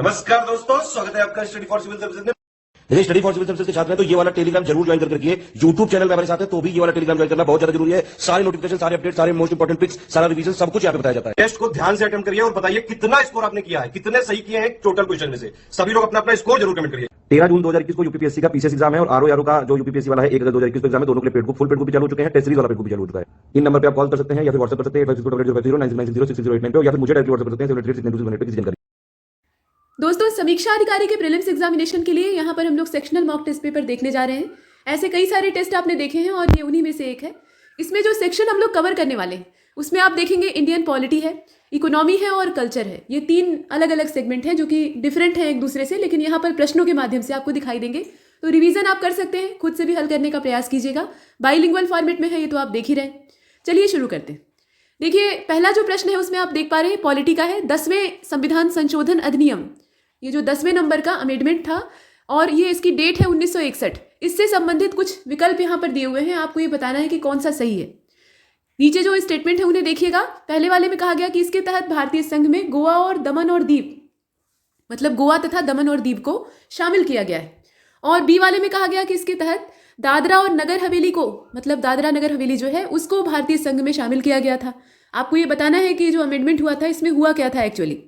नमस्कार दोस्तों, स्वागत है आपका स्टडी फॉर सिविल सर्विसेज में। देखिए, स्टडी फॉर सिविल सर्विसेज के छात्र हैं तो ये वाला टेलीग्राम जरूर ज्वाइन करके रखिए। यूट्यूब चैनल में हमारे साथ है तो भी ये वाला टेलीग्राम ज्वाइन करना बहुत ज्यादा जरूरी है। सारे नोटिफिकेशन, सारे अपडेट, सारे मोस्ट इंपोर्टेंट पिक्स, सारा रिवीजन सब कुछ यहाँ पे बताया जाता है। टेस्ट को ध्यान से अटेम्प्ट करिए और बताइए कितना स्कोर आपने किया है, कितने सही किए हैं टोटल क्वेश्चन में से। सभी लोग अपना अपना स्कोर जरूर कमेंट करिए। 13 जून 2021 को यूपीपीएससी का पीसीएस एग्जाम है और आरओ का जो यूपीपीएससी वाला है 1 अगस्त 2021 को एग्जाम है। दोनों के लिए फुल पेड को भी चालू हो चुके हैं, टेस्ट सीरीज वाला पेड को भी चालू हो चुका है। इन नंबर पे आप कॉल कर सकते हैं या फिर व्हाट्सएप कर सकते हैं 85609096906089 पे, या फिर मुझे डायरेक्टली व्हाट्सएप कर सकते हैं 736921 पे किसी जानकारी। दोस्तों, समीक्षा अधिकारी के प्रीलिम्स एग्जामिनेशन के लिए यहाँ पर हम लोग सेक्शनल मॉक टेस्ट पेपर देखने जा रहे हैं। ऐसे कई सारे टेस्ट आपने देखे हैं और ये उन्हीं में से एक है। इसमें जो सेक्शन हम लोग कवर करने वाले हैं उसमें आप देखेंगे इंडियन पॉलिटी है, इकोनॉमी है और कल्चर है। ये 3 अलग अलग सेगमेंट हैं जो कि डिफरेंट हैं एक दूसरे से, लेकिन यहाँ पर प्रश्नों के माध्यम से आपको दिखाई देंगे। तो रिवीजन आप कर सकते हैं, खुद से भी हल करने का प्रयास कीजिएगा। बाइलिंगुअल फॉर्मेट में है ये तो आप देख ही रहे। चलिए शुरू करते हैं। देखिए, पहला जो प्रश्न है उसमें आप देख पा रहे हैं पॉलिटी का है। 10वें संविधान संशोधन अधिनियम, ये जो 10वें नंबर का अमेंडमेंट था और ये इसकी डेट है 1961। इससे संबंधित कुछ विकल्प यहाँ पर दिए हुए हैं, आपको ये बताना है कि कौन सा सही है। नीचे जो स्टेटमेंट है उन्हें देखिएगा। पहले वाले में कहा गया कि इसके तहत भारतीय संघ में गोवा और दमन और दीव, मतलब गोवा तथा दमन और दीव को शामिल किया गया है। और बी वाले में कहा गया कि इसके तहत दादरा और नगर हवेली को, मतलब दादरा नगर हवेली जो है उसको भारतीय संघ में शामिल किया गया था। आपको ये बताना है कि जो अमेंडमेंट हुआ था इसमें हुआ क्या था एक्चुअली।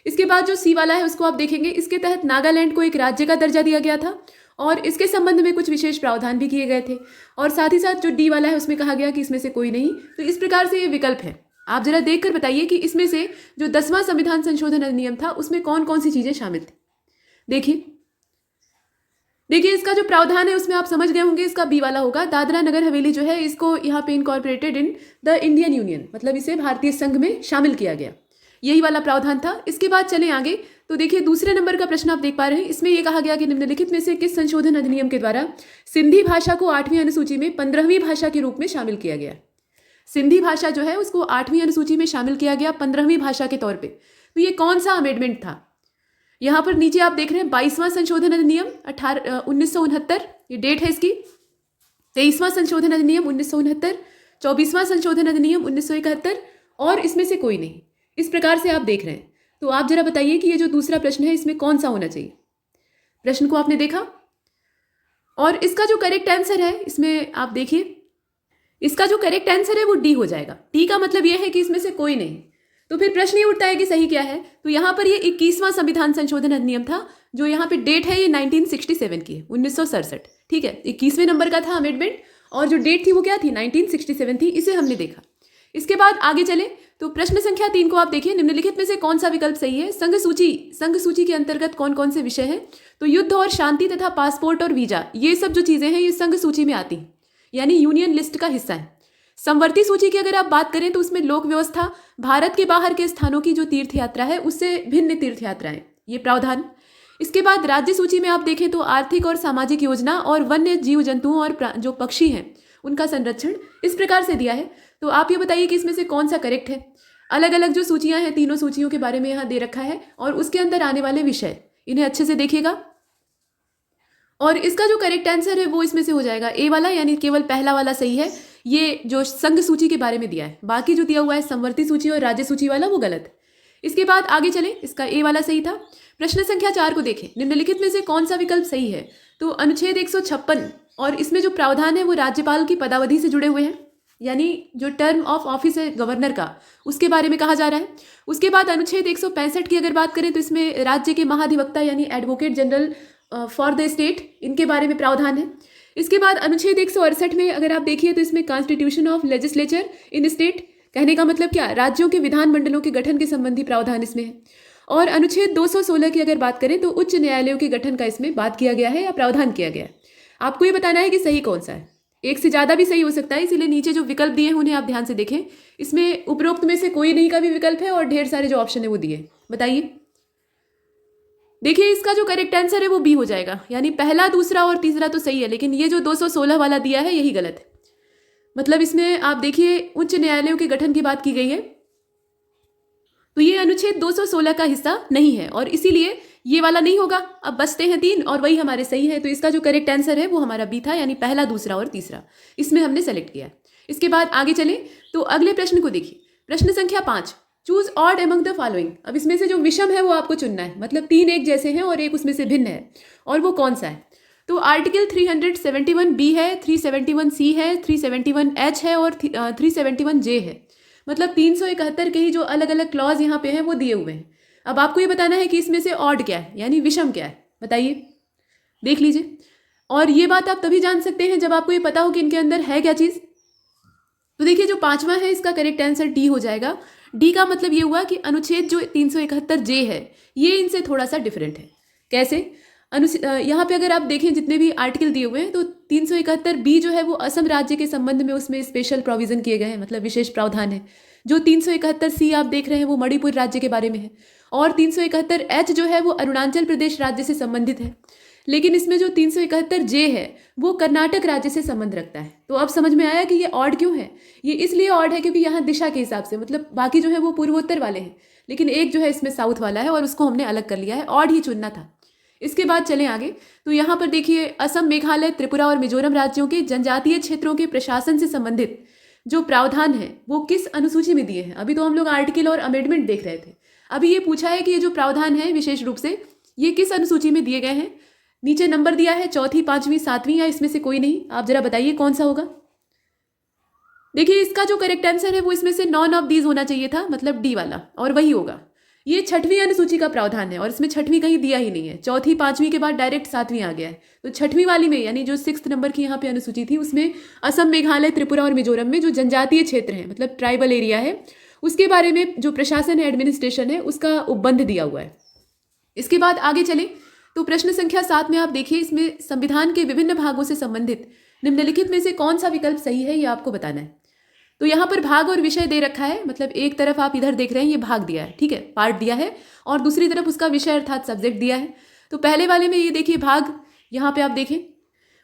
इसके बाद जो सी वाला है उसको आप देखेंगे। इसके तहत नागालैंड को एक राज्य का दर्जा दिया गया था और इसके संबंध में कुछ विशेष प्रावधान भी किए गए थे। और साथ ही साथ जो डी वाला है उसमें कहा गया कि इसमें से कोई नहीं। तो इस प्रकार से ये विकल्प है। आप जरा देखकर बताइए कि इसमें से जो 10वां संविधान संशोधन अधिनियम था उसमें कौन कौन सी चीजें शामिल थी। देखिए इसका जो प्रावधान है उसमें आप समझ गए होंगे, इसका बी वाला होगा। दादरा नगर हवेली जो है इसको यहाँ पे incorporated in the Indian union, मतलब इसे भारतीय संघ में शामिल किया गया, यही वाला प्रावधान था। इसके बाद चले आगे तो देखिए दूसरे नंबर का प्रश्न आप देख पा रहे हैं। इसमें यह कहा गया कि निम्नलिखित में से किस संशोधन अधिनियम के द्वारा सिंधी भाषा को 8वीं अनुसूची में 15वीं भाषा के रूप में शामिल किया गया। सिंधी भाषा जो है उसको 8वीं अनुसूची में शामिल किया गया 15वीं भाषा के तौर पे। तो ये कौन सा अमेंडमेंट था। यहाँ पर नीचे आप देख रहे हैं 22वां संशोधन अधिनियम 1969, ये डेट है इसकी। 23वां संशोधन अधिनियम 1969, 24वां संशोधन अधिनियम 1971 और इसमें से कोई नहीं। इस प्रकार से आप देख रहे हैं। तो आप जरा बताइए कि ये जो दूसरा प्रश्न है इसमें कौन सा होना चाहिए। प्रश्न को आपने देखा और इसका जो करेक्ट आंसर है इसमें आप देखिए, इसका जो करेक्ट आंसर है वो डी हो जाएगा। डी का मतलब ये है कि इसमें से कोई नहीं। तो फिर प्रश्न ये उठता है कि सही क्या है। तो यहाँ पर ये 21वां संविधान संशोधन अधिनियम था, जो यहाँ पे डेट है ये 1967 की है, 1967। ठीक है, 21वें नंबर का था अमेंडमेंट और जो डेट थी वो क्या थी, 1967 थी। इसे हमने देखा। इसके बाद आगे चले तो प्रश्न संख्या 3 को आप देखिए। निम्नलिखित में से कौन सा विकल्प सही है। संघ सूची के अंतर्गत कौन कौन से विषय हैं। तो युद्ध और शांति तथा पासपोर्ट और वीजा, ये सब जो चीजें हैं ये संघ सूची में आती हैं, यानी यूनियन लिस्ट का हिस्सा है। समवर्ती सूची की अगर आप बात करें तो उसमें लोक व्यवस्था, भारत के बाहर के स्थानों की जो तीर्थ यात्रा है उससे भिन्न तीर्थ यात्राएं, ये प्रावधान। इसके बाद राज्य सूची में आप देखें तो आर्थिक और सामाजिक योजना और वन्य जीव जंतुओं और जो पक्षी हैं उनका संरक्षण, इस प्रकार से दिया है। तो आप ये बताइए कि इसमें से कौन सा करेक्ट है। अलग अलग जो सूचियां हैं, तीनों सूचियों के बारे में यहाँ दे रखा है और उसके अंदर आने वाले विषय, इन्हें अच्छे से देखिएगा। और इसका जो करेक्ट आंसर है वो इसमें से हो जाएगा ए वाला, यानी केवल पहला वाला सही है। ये जो संघ सूची के बारे में दिया है, बाकी जो दिया हुआ है समवर्ती सूची और राज्य सूची वाला वो गलत है। इसके बाद आगे चले, इसका ए वाला सही था। प्रश्न संख्या 4 को देखें। निम्नलिखित में से कौन सा विकल्प सही है। तो अनुच्छेद 156 और इसमें जो प्रावधान है वो राज्यपाल की पदावधि से जुड़े हुए हैं, यानी जो टर्म ऑफ ऑफिस है गवर्नर का, उसके बारे में कहा जा रहा है। उसके बाद अनुच्छेद 165 की अगर बात करें तो इसमें राज्य के महाधिवक्ता यानी advocate general for the state, इनके बारे में प्रावधान है। इसके बाद अनुच्छेद 168 में अगर आप देखिए तो इसमें constitution of legislature in state, कहने का मतलब क्या, राज्यों के विधान मंडलों के गठन के संबंधी प्रावधान इसमें है। और अनुच्छेद 216 की अगर बात करें तो उच्च न्यायालयों के गठन का इसमें बात किया गया है या प्रावधान किया गया है। आपको ये बताना है कि सही कौन सा है। एक से ज़्यादा भी सही हो सकता है, इसीलिए नीचे जो विकल्प दिए हैं उन्हें आप ध्यान से देखें। इसमें उपरोक्त में से कोई नहीं का भी विकल्प है और ढेर सारे जो ऑप्शन है वो दिए। बताइए, देखिए इसका जो करेक्ट आंसर है वो बी हो जाएगा, यानी पहला, दूसरा और तीसरा तो सही है, लेकिन ये जो 216 वाला दिया है यही गलत है। मतलब इसमें आप देखिए उच्च न्यायालयों के गठन की बात की गई है, तो ये अनुच्छेद 216 का हिस्सा नहीं है और इसीलिए ये वाला नहीं होगा। अब बचते हैं 3 और वही हमारे सही है। तो इसका जो करेक्ट आंसर है वो हमारा बी था, यानी पहला, दूसरा और तीसरा, इसमें हमने सेलेक्ट किया। इसके बाद आगे चले तो अगले प्रश्न को देखिए। प्रश्न संख्या 5, choose odd among the following. अब इसमें से जो विषम है वो आपको चुनना है, मतलब 3 एक जैसे हैं और एक उसमें से भिन्न है, और वो कौन सा है। तो आर्टिकल 371B है, 371C है, 371H है और 371J है। मतलब 371 के ही जो अलग अलग क्लॉज यहाँ पे हैं वो दिए हुए हैं। अब आपको ये बताना है कि इसमें से ऑड क्या है, यानी विषम क्या है, बताइए, देख लीजिए। और ये बात आप तभी जान सकते हैं जब आपको ये पता हो कि इनके अंदर है क्या चीज़। तो देखिए, जो 5वां है इसका करेक्ट आंसर डी हो जाएगा। डी का मतलब ये हुआ कि अनुच्छेद जो 371 जे है ये इनसे थोड़ा सा डिफरेंट है। कैसे? यहाँ पे अगर आप देखें जितने भी आर्टिकल दिए हुए हैं तो 371 बी जो है वो असम राज्य के संबंध में उसमें स्पेशल प्रोविजन किए गए हैं, मतलब विशेष प्रावधान है। जो 371 सी आप देख रहे हैं वो मणिपुर राज्य के बारे में है, और 371 एच जो है वो अरुणाचल प्रदेश राज्य से संबंधित है। लेकिन इसमें जो 371 जे है वो कर्नाटक राज्य से संबंध रखता है। तो अब समझ में आया कि ये ऑड क्यों है। ये इसलिए ऑड है क्योंकि यहाँ दिशा के हिसाब से, मतलब बाकी जो है वो पूर्वोत्तर वाले हैं, लेकिन एक जो है इसमें साउथ वाला है और उसको हमने अलग कर लिया है, ऑड ही चुनना था। इसके बाद चलें आगे। तो यहाँ पर देखिए, असम, मेघालय, त्रिपुरा और मिजोरम राज्यों के जनजातीय क्षेत्रों के प्रशासन से संबंधित जो प्रावधान है वो किस अनुसूची में दिए हैं। अभी तो हम लोग आर्टिकल और अमेंडमेंट देख रहे थे, अभी ये पूछा है कि ये जो प्रावधान है विशेष रूप से ये किस अनुसूची में दिए गए हैं। नीचे नंबर दिया है 4वीं, 5वीं, 7वीं, या इसमें से कोई नहीं। आप जरा बताइए कौन सा होगा। देखिए, इसका जो करेक्ट आंसर है वो इसमें से नॉन ऑफ दीज होना चाहिए था, मतलब डी वाला, और वही होगा। ये 6वीं अनुसूची का प्रावधान है और इसमें 6वीं कहीं दिया ही नहीं है। 4वीं, 5वीं के बाद डायरेक्ट 7वीं आ गया है। तो 6वीं वाली में, यानी जो 6th नंबर की यहाँ पे अनुसूची थी, उसमें असम, मेघालय, त्रिपुरा और मिजोरम में जो जनजातीय क्षेत्र है, मतलब ट्राइबल एरिया है, उसके बारे में जो प्रशासन है, एडमिनिस्ट्रेशन है, उसका उपबंध दिया हुआ है। इसके बाद आगे चले तो प्रश्न संख्या 7 में आप देखिए, इसमें संविधान के विभिन्न भागों से संबंधित निम्नलिखित में से कौन सा विकल्प सही है, ये आपको बताना है। तो यहाँ पर भाग और विषय दे रखा है, मतलब एक तरफ आप इधर देख रहे हैं ये भाग दिया है, ठीक है, पार्ट दिया है, और दूसरी तरफ उसका विषय अर्थात सब्जेक्ट दिया है। तो पहले वाले में ये देखिए भाग, यहाँ पे आप देखें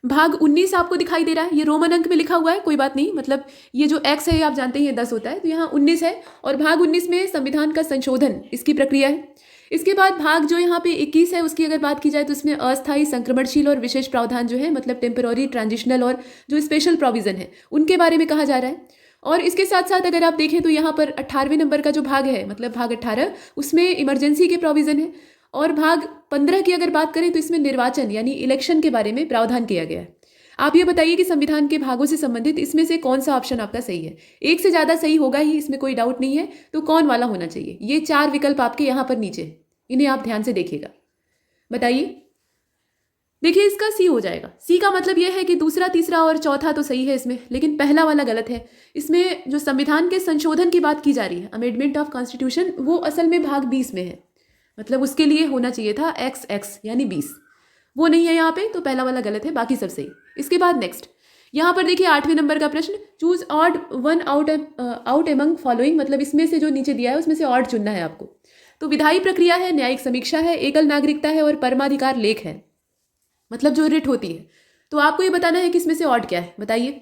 भाग 19 आपको दिखाई दे रहा है, ये रोमन अंक में लिखा हुआ है, कोई बात नहीं, मतलब ये जो x है आप जानते हैं ये 10 होता है, तो यहाँ 19 है, और भाग 19 में संविधान का संशोधन इसकी प्रक्रिया है। इसके बाद भाग जो यहाँ पे 21 है उसकी अगर बात की जाए तो उसमें अस्थायी, संक्रमणशील और विशेष प्रावधान जो है, मतलब टेम्पररी, ट्रांजिशनल और जो स्पेशल प्रोविजन है उनके बारे में कहा जा रहा है। और इसके साथ साथ अगर आप देखें तो यहाँ पर 18वें नंबर का जो भाग है, मतलब भाग 18, उसमें इमरजेंसी के प्रोविजन है। और भाग 15 की अगर बात करें तो इसमें निर्वाचन यानी इलेक्शन के बारे में प्रावधान किया गया है। आप ये बताइए कि संविधान के भागों से संबंधित इसमें से कौन सा ऑप्शन आपका सही है। एक से ज़्यादा सही होगा ही, इसमें कोई डाउट नहीं है, तो कौन वाला होना चाहिए। ये 4 विकल्प आपके यहाँ पर नीचे, इन्हें आप ध्यान से देखिएगा, बताइए। देखिए, इसका सी हो जाएगा। सी का मतलब यह है कि दूसरा, तीसरा और चौथा तो सही है इसमें, लेकिन पहला वाला गलत है। इसमें जो संविधान के संशोधन की बात की जा रही है, अमेंडमेंट ऑफ कॉन्स्टिट्यूशन, वो असल में भाग 20 में है, मतलब उसके लिए होना चाहिए था XX यानी 20, वो नहीं है यहाँ पे, तो पहला वाला गलत है, बाकी सब सही। इसके बाद नेक्स्ट यहाँ पर देखिए 8वें नंबर का प्रश्न, choose odd one out among following, मतलब इसमें से जो नीचे दिया है उसमें से ऑड चुनना है आपको। तो विधायी प्रक्रिया है, न्यायिक समीक्षा है, एकल नागरिकता है और परमाधिकार लेख है, मतलब जो रिट होती है। तो आपको ये बताना है कि इसमें से ऑड क्या है, बताइए।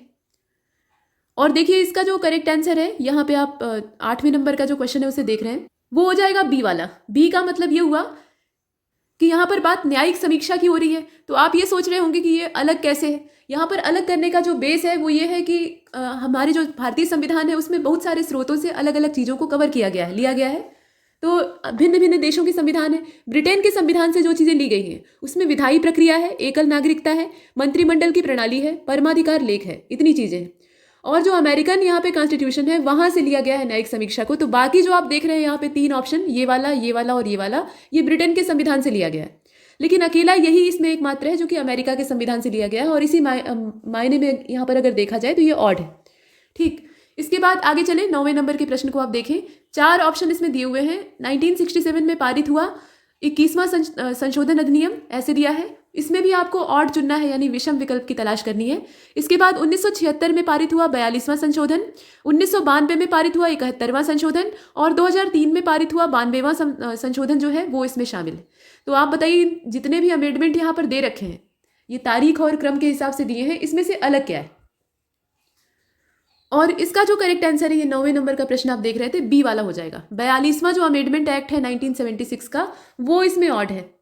और देखिए, इसका जो करेक्ट आंसर है, यहाँ पे आप 8वें नंबर का जो क्वेश्चन है उसे देख रहे हैं, वो हो जाएगा बी वाला। बी का मतलब ये हुआ कि यहाँ पर बात न्यायिक समीक्षा की हो रही है। तो आप ये सोच रहे होंगे कि ये अलग कैसे है। यहाँ पर अलग करने का जो बेस है वो ये है कि हमारे जो भारतीय संविधान है उसमें बहुत सारे स्रोतों से अलग अलग चीज़ों को कवर किया गया है, लिया गया है। तो भिन्न भिन्न देशों के संविधान है। ब्रिटेन के संविधान से जो चीज़ें ली गई हैं उसमें विधायी प्रक्रिया है, एकल नागरिकता है, मंत्रिमंडल की प्रणाली है, परमाधिकार लेख है, इतनी चीज़ें हैं। और जो अमेरिकन यहाँ पे कॉन्स्टिट्यूशन है वहाँ से लिया गया है न्यायिक समीक्षा को। तो बाकी जो आप देख रहे हैं यहाँ पे 3 ऑप्शन, ये वाला, ये वाला और ये वाला, ये ब्रिटेन के संविधान से लिया गया है। लेकिन अकेला यही इसमें एकमात्र है जो कि अमेरिका के संविधान से लिया गया है, और इसी मायने में यहाँ पर अगर देखा जाए तो ये ऑड है, ठीक। इसके बाद आगे चले 9वें नंबर के प्रश्न को आप देखें। 4 ऑप्शन इसमें दिए हुए हैं। 1967 में पारित हुआ 21वां संशोधन अधिनियम, ऐसे दिया है। इसमें भी आपको ऑड चुनना है, यानी विषम विकल्प की तलाश करनी है। इसके बाद 1976 में पारित हुआ 42वां संशोधन, 1992 में पारित हुआ 71वां संशोधन, और 2003 में पारित हुआ 92वां संशोधन जो है वो इसमें शामिल है। तो आप बताइए, जितने भी अमेंडमेंट यहाँ पर दे रखे हैं, ये तारीख और क्रम के हिसाब से दिए हैं, इसमें से अलग क्या है। और इसका जो करेक्ट आंसर है, ये 9वें नंबर का प्रश्न आप देख रहे थे, बी वाला हो जाएगा। 42वां जो अमेंडमेंट एक्ट है 1976 का, वो इसमें ऑड है।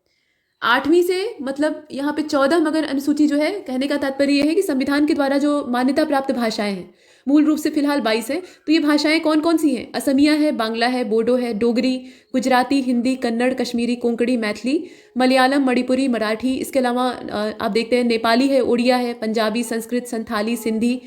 8वीं से मतलब यहाँ पे 14 मगर अनुसूची जो है, कहने का तात्पर्य यह है कि संविधान के द्वारा जो मान्यता प्राप्त भाषाएं हैं, मूल रूप से फिलहाल 22 है। तो ये भाषाएं कौन कौन सी हैं? असमिया है, बांग्ला है, बोडो है, डोगरी, गुजराती, हिंदी, कन्नड़, कश्मीरी, कोंकणी, मैथिली, मलयालम, मणिपुरी, मराठी। इसके अलावा आप देखते हैं नेपाली है, उड़िया है, पंजाबी, संस्कृत, संथाली, सिंधी,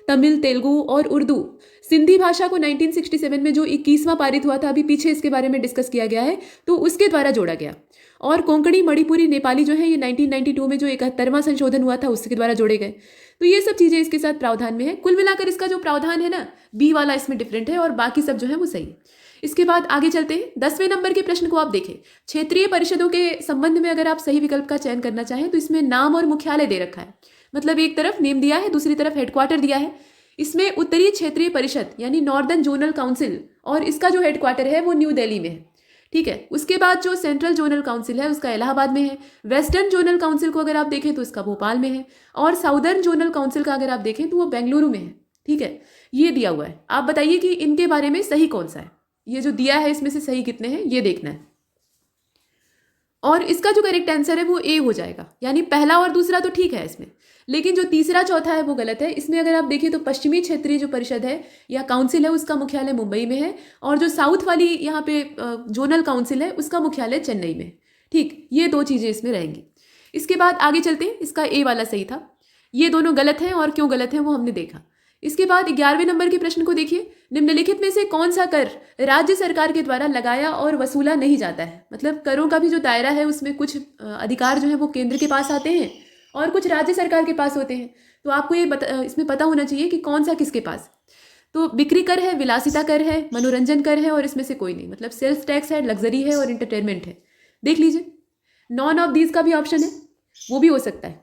तमिल, तेलुगु और उर्दू। सिंधी भाषा को 1967 में जो 21वां पारित हुआ था, अभी पीछे इसके बारे में डिस्कस किया गया है, तो उसके द्वारा जोड़ा गया। और कोंकणी, मणिपुरी, नेपाली जो है ये 1992 में जो 71वां संशोधन हुआ था उसके द्वारा जोड़े गए। तो ये सब चीज़ें इसके साथ प्रावधान में है। कुल मिलाकर इसका जो प्रावधान है ना, बी वाला इसमें डिफरेंट है और बाकी सब जो है वो सही। इसके बाद आगे चलते हैं। 10वें नंबर के प्रश्न को आप देखें। क्षेत्रीय परिषदों के संबंध में अगर आप सही विकल्प का चयन करना चाहें तो इसमें नाम और मुख्यालय दे रखा है। मतलब एक तरफ नेम दिया है, दूसरी तरफ हेडक्वार्टर दिया है। इसमें उत्तरी क्षेत्रीय परिषद यानी नॉर्दर्न जोनल काउंसिल, और इसका जो हेडक्वार्टर है वो न्यू दिल्ली में है। ठीक है। उसके बाद जो सेंट्रल जोनल काउंसिल है उसका इलाहाबाद में है। वेस्टर्न जोनल काउंसिल को अगर आप देखें तो इसका भोपाल में है। और साउदर्न जोनल काउंसिल का अगर आप देखें तो वो बेंगलुरु में है। ठीक है, ये दिया हुआ है। आप बताइए कि इनके बारे में सही कौन सा है। ये जो दिया है इसमें से सही कितने हैं ये देखना है। और इसका जो करेक्ट आंसर है वो ए हो जाएगा, यानी पहला और दूसरा तो ठीक है इसमें, लेकिन जो तीसरा चौथा है वो गलत है। इसमें अगर आप देखिए तो पश्चिमी क्षेत्रीय जो परिषद है या काउंसिल है उसका मुख्यालय मुंबई में है, और जो साउथ वाली यहाँ पे जोनल काउंसिल है उसका मुख्यालय चेन्नई में। ठीक, ये दो चीज़ें इसमें रहेंगी। इसके बाद आगे चलते हैं। इसका ए वाला सही था, ये दोनों गलत हैं, और क्यों गलत हैं वो हमने देखा। इसके बाद 11वें नंबर के प्रश्न को देखिए। निम्नलिखित में से कौन सा कर राज्य सरकार के द्वारा लगाया और वसूला नहीं जाता है? मतलब करों का भी जो दायरा है उसमें कुछ अधिकार जो है वो केंद्र के पास आते हैं और कुछ राज्य सरकार के पास होते हैं। तो आपको ये इसमें पता होना चाहिए कि कौन सा किसके पास। तो बिक्री कर है, विलासिता कर है, मनोरंजन कर है, और इसमें से कोई नहीं। मतलब सेल्स टैक्स है, लग्जरी है और इंटरटेनमेंट है। देख लीजिए, नॉन ऑफ दीज का भी ऑप्शन है, वो भी हो सकता है।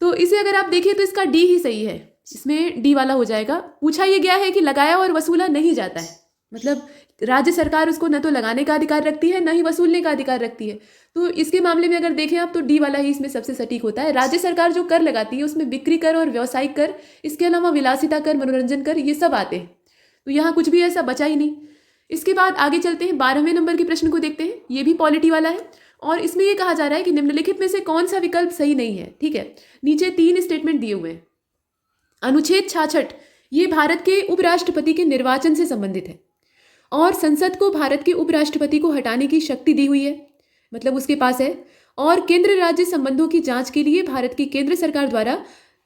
तो इसे अगर आप देखिए तो इसका डी ही सही है, इसमें डी वाला हो जाएगा। पूछा यह गया है कि लगाया और वसूला नहीं जाता है, मतलब राज्य सरकार उसको न तो लगाने का अधिकार रखती है न ही वसूलने का अधिकार रखती है। तो इसके मामले में अगर देखें आप तो डी वाला ही इसमें सबसे सटीक होता है। राज्य सरकार जो कर लगाती है उसमें बिक्री कर और व्यावसायिक कर, इसके अलावा विलासिता कर, मनोरंजन कर, ये सब आते हैं। तो यहाँ कुछ भी ऐसा बचा ही नहीं। इसके बाद आगे चलते हैं। 12वें नंबर के प्रश्न को देखते हैं। ये भी पॉलिटी वाला है और इसमें यह कहा जा रहा है कि निम्नलिखित में से कौन सा विकल्प सही नहीं है। ठीक है, नीचे 3 स्टेटमेंट दिए हुए हैं। अनुच्छेद 66 ये भारत के उपराष्ट्रपति के निर्वाचन से संबंधित है और संसद को भारत के उपराष्ट्रपति को हटाने की शक्ति दी हुई है, मतलब उसके पास है। और केंद्र राज्य संबंधों की जांच के लिए भारत की केंद्र सरकार द्वारा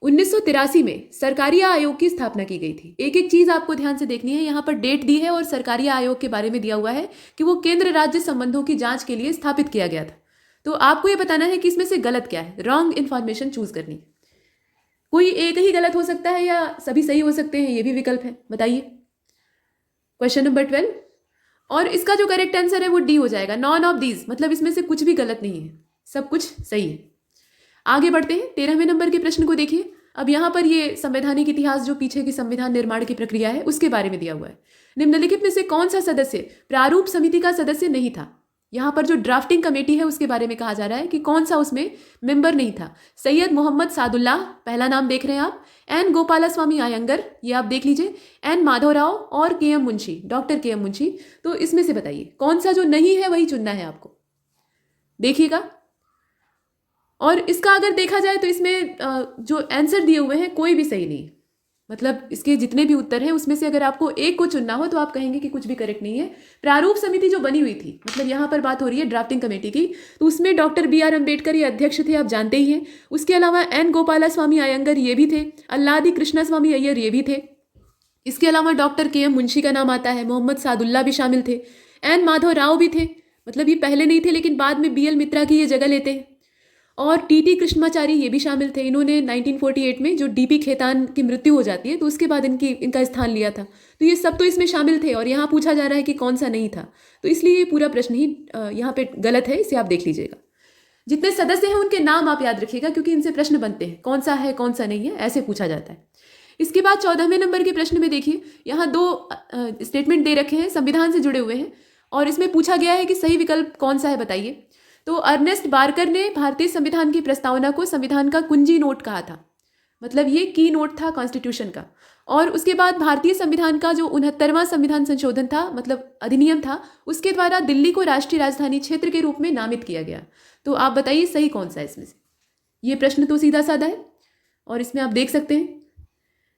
1983 में सरकारिया आयोग की स्थापना की गई थी। एक एक चीज आपको ध्यान से देखनी है। यहाँ पर डेट दी है और सरकारिया आयोग के बारे में दिया हुआ है कि वो केंद्र राज्य संबंधों की जांच के लिए स्थापित किया गया था। तो आपको ये बताना है कि इसमें से गलत क्या है, रॉन्ग इन्फॉर्मेशन चूज करनी है। कोई एक ही गलत हो सकता है या सभी सही हो सकते हैं, ये भी विकल्प है, बताइए। क्वेश्चन नंबर 12 और इसका जो करेक्ट आंसर है वो डी हो जाएगा, नॉन ऑफ दीज, मतलब इसमें से कुछ भी गलत नहीं है, सब कुछ सही है। आगे बढ़ते हैं। 13वें नंबर के प्रश्न को देखिए। अब यहाँ पर ये संवैधानिक इतिहास जो पीछे की संविधान निर्माण की प्रक्रिया है उसके बारे में दिया हुआ है। निम्नलिखित में से कौन सा सदस्य प्रारूप समिति का सदस्य नहीं था? यहाँ पर जो ड्राफ्टिंग कमेटी है उसके बारे में कहा जा रहा है कि कौन सा उसमें मेंबर नहीं था। सैयद मोहम्मद सादुल्लाह, पहला नाम देख रहे हैं आप, एन गोपालास्वामी आयंगर, ये आप देख लीजिए, एन माधवराव और के एम मुंशी, डॉक्टर के एम मुंशी। तो इसमें से बताइए कौन सा जो नहीं है वही चुनना है आपको, देखिएगा। और इसका अगर देखा जाए तो इसमें जो आंसर दिए हुए हैं कोई भी सही नहीं, मतलब इसके जितने भी उत्तर हैं उसमें से अगर आपको एक को चुनना हो तो आप कहेंगे कि कुछ भी करेक्ट नहीं है। प्रारूप समिति जो बनी हुई थी, मतलब यहाँ पर बात हो रही है ड्राफ्टिंग कमेटी की, तो उसमें डॉक्टर BR अम्बेडकर ये अध्यक्ष थे, आप जानते ही हैं। उसके अलावा एन गोपालास्वामी आयंगर ये भी थे, अल्लादी कृष्णास्वामी अय्यर ये भी थे। इसके अलावा डॉक्टर KM मुंशी का नाम आता है, मोहम्मद सादुल्ला भी शामिल थे, एन माधव राव भी थे, मतलब ये पहले नहीं थे लेकिन बाद में BL मित्रा की ये जगह लेते हैं। और TT कृष्णाचारी ये भी शामिल थे। इन्होंने 1948 में जो DP खेतान की मृत्यु हो जाती है तो उसके बाद इनका स्थान लिया था। तो ये सब तो इसमें शामिल थे और यहाँ पूछा जा रहा है कि कौन सा नहीं था, तो इसलिए ये पूरा प्रश्न ही यहाँ पे गलत है, इसे आप देख लीजिएगा। जितने सदस्य हैं उनके नाम आप याद रखिएगा क्योंकि इनसे प्रश्न बनते हैं, कौन सा है कौन सा नहीं है, ऐसे पूछा जाता है। इसके बाद 14वें नंबर के प्रश्न में देखिए, यहाँ 2 स्टेटमेंट दे रखे हैं, संविधान से जुड़े हुए हैं और इसमें पूछा गया है कि सही विकल्प कौन सा है, बताइए। तो अर्नेस्ट बारकर ने भारतीय संविधान की प्रस्तावना को संविधान का कुंजी नोट कहा था। मतलब ये की नोट था कॉन्स्टिट्यूशन का। और उसके बाद भारतीय संविधान का जो 69वां संविधान संशोधन था, मतलब अधिनियम था, उसके द्वारा दिल्ली को राष्ट्रीय राजधानी क्षेत्र के रूप में नामित किया गया। तो आप बताइए सही कौन सा है इसमें से। ये प्रश्न तो सीधा साधा है और इसमें आप देख सकते हैं।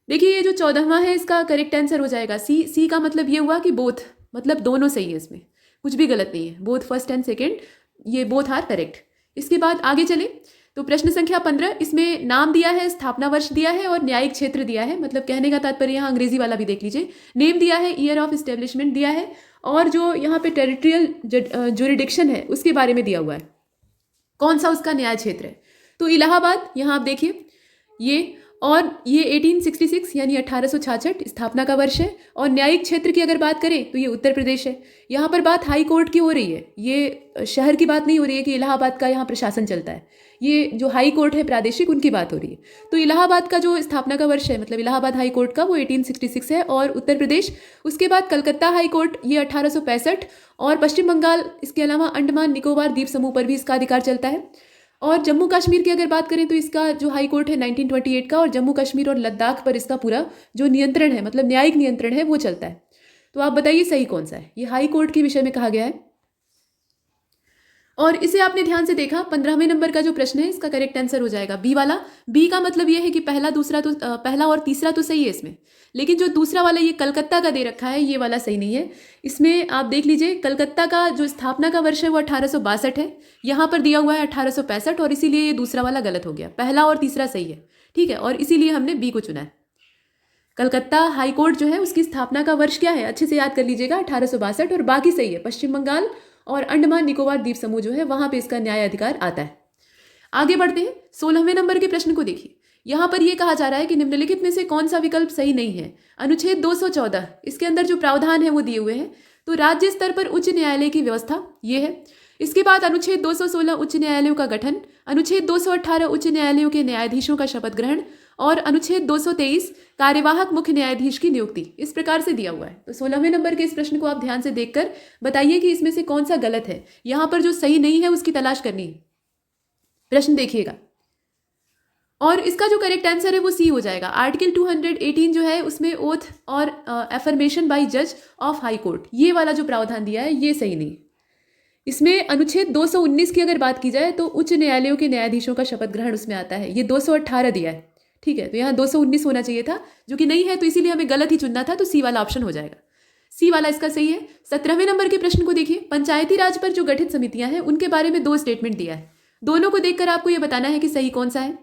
देखिए ये जो 14वां है इसका करेक्ट आंसर हो जाएगा सी का मतलब ये हुआ कि बोथ, मतलब दोनों सही है, इसमें कुछ भी गलत नहीं है, बोथ फर्स्ट एंड सेकेंड ये बोथ आर करेक्ट। इसके बाद आगे चले तो प्रश्न संख्या 15, इसमें नाम दिया है, स्थापना वर्ष दिया है और न्यायिक क्षेत्र दिया है। मतलब कहने का तात्पर्य यहाँ अंग्रेजी वाला भी देख लीजिए, नेम दिया है, ईयर ऑफ इस्टेब्लिशमेंट दिया है और जो यहाँ पे टेरिटोरियल जुरिडिक्शन है उसके बारे में दिया हुआ है, कौन सा उसका न्याय क्षेत्र है। तो इलाहाबाद यहाँ आप देखिए ये, और ये 1866 यानी 1866 स्थापना का वर्ष है। और न्यायिक क्षेत्र की अगर बात करें तो ये उत्तर प्रदेश है। यहाँ पर बात हाई कोर्ट की हो रही है, ये शहर की बात नहीं हो रही है कि इलाहाबाद का यहाँ प्रशासन चलता है, ये जो हाई कोर्ट है प्रादेशिक उनकी बात हो रही है। तो इलाहाबाद का जो स्थापना का वर्ष है, मतलब इलाहाबाद हाई कोर्ट का, वो 1866 है। और उत्तर प्रदेश, उसके बाद कलकत्ता हाई कोर्ट ये 1865, और पश्चिम बंगाल, इसके अलावा अंडमान निकोबार द्वीप समूह पर भी इसका अधिकार चलता है। और जम्मू कश्मीर की अगर बात करें तो इसका जो हाई कोर्ट है 1928 का, और जम्मू कश्मीर और लद्दाख पर इसका पूरा जो नियंत्रण है, मतलब न्यायिक नियंत्रण है, वो चलता है। तो आप बताइए सही कौन सा है। ये हाई कोर्ट के विषय में कहा गया है और इसे आपने ध्यान से देखा। 15वें नंबर का जो प्रश्न है इसका करेक्ट आंसर हो जाएगा बी वाला। बी का मतलब ये है कि पहला और तीसरा तो सही है इसमें, लेकिन जो दूसरा वाला ये कलकत्ता का दे रखा है ये वाला सही नहीं है। इसमें आप देख लीजिए, कलकत्ता का जो स्थापना का वर्ष है वो 1862 है, यहाँ पर दिया हुआ है 1865, और इसीलिए ये दूसरा वाला गलत हो गया। पहला और तीसरा सही है, ठीक है, और इसीलिए हमने बी को चुना है। कलकत्ता हाई कोर्ट जो है उसकी स्थापना का वर्ष क्या है, अच्छे से याद कर लीजिएगा, 1862, और बाकी सही है। पश्चिम बंगाल और अंडमान निकोबार द्वीप समूह जो है वहां पे इसका न्याय अधिकार आता है। आगे बढ़ते हैं, 16वें नंबर के प्रश्न को देखिए। यहाँ पर यह कहा जा रहा है कि निम्नलिखित में से कौन सा विकल्प सही नहीं है। अनुच्छेद 214 इसके अंदर जो प्रावधान है वो दिए हुए हैं। तो राज्य स्तर पर उच्च न्यायालय की व्यवस्था ये है। इसके बाद अनुच्छेद 216 उच्च न्यायालयों का गठन, अनुच्छेद 218 उच्च न्यायालयों के न्यायाधीशों का शपथ ग्रहण, और अनुच्छेद 223 कार्यवाहक मुख्य न्यायाधीश की नियुक्ति, इस प्रकार से दिया हुआ है। तो 16वें नंबर के इस प्रश्न को आप ध्यान से देखकर बताइए कि इसमें से कौन सा गलत है। यहां पर जो सही नहीं है उसकी तलाश करनी है। प्रश्न देखिएगा, और इसका जो करेक्ट आंसर है वो सी हो जाएगा। आर्टिकल 218 जो है उसमें ओथ और एफर्मेशन बाय जज ऑफ हाई कोर्ट, ये वाला जो प्रावधान दिया है ये सही नहीं। इसमें अनुच्छेद 219 की अगर बात की जाए तो उच्च न्यायालयों के न्यायाधीशों का शपथ ग्रहण उसमें आता है, ये 218 दिया है, ठीक है। तो यहाँ 219 होना चाहिए था, जो कि नहीं है, तो इसीलिए हमें गलत ही चुनना था। तो सी वाला ऑप्शन हो जाएगा, सी वाला इसका सही है। 17वें नंबर के प्रश्न को देखिए। पंचायती राज पर जो गठित समितियां हैं उनके बारे में 2 स्टेटमेंट दिया है, दोनों को देखकर आपको ये बताना है कि सही कौन सा है।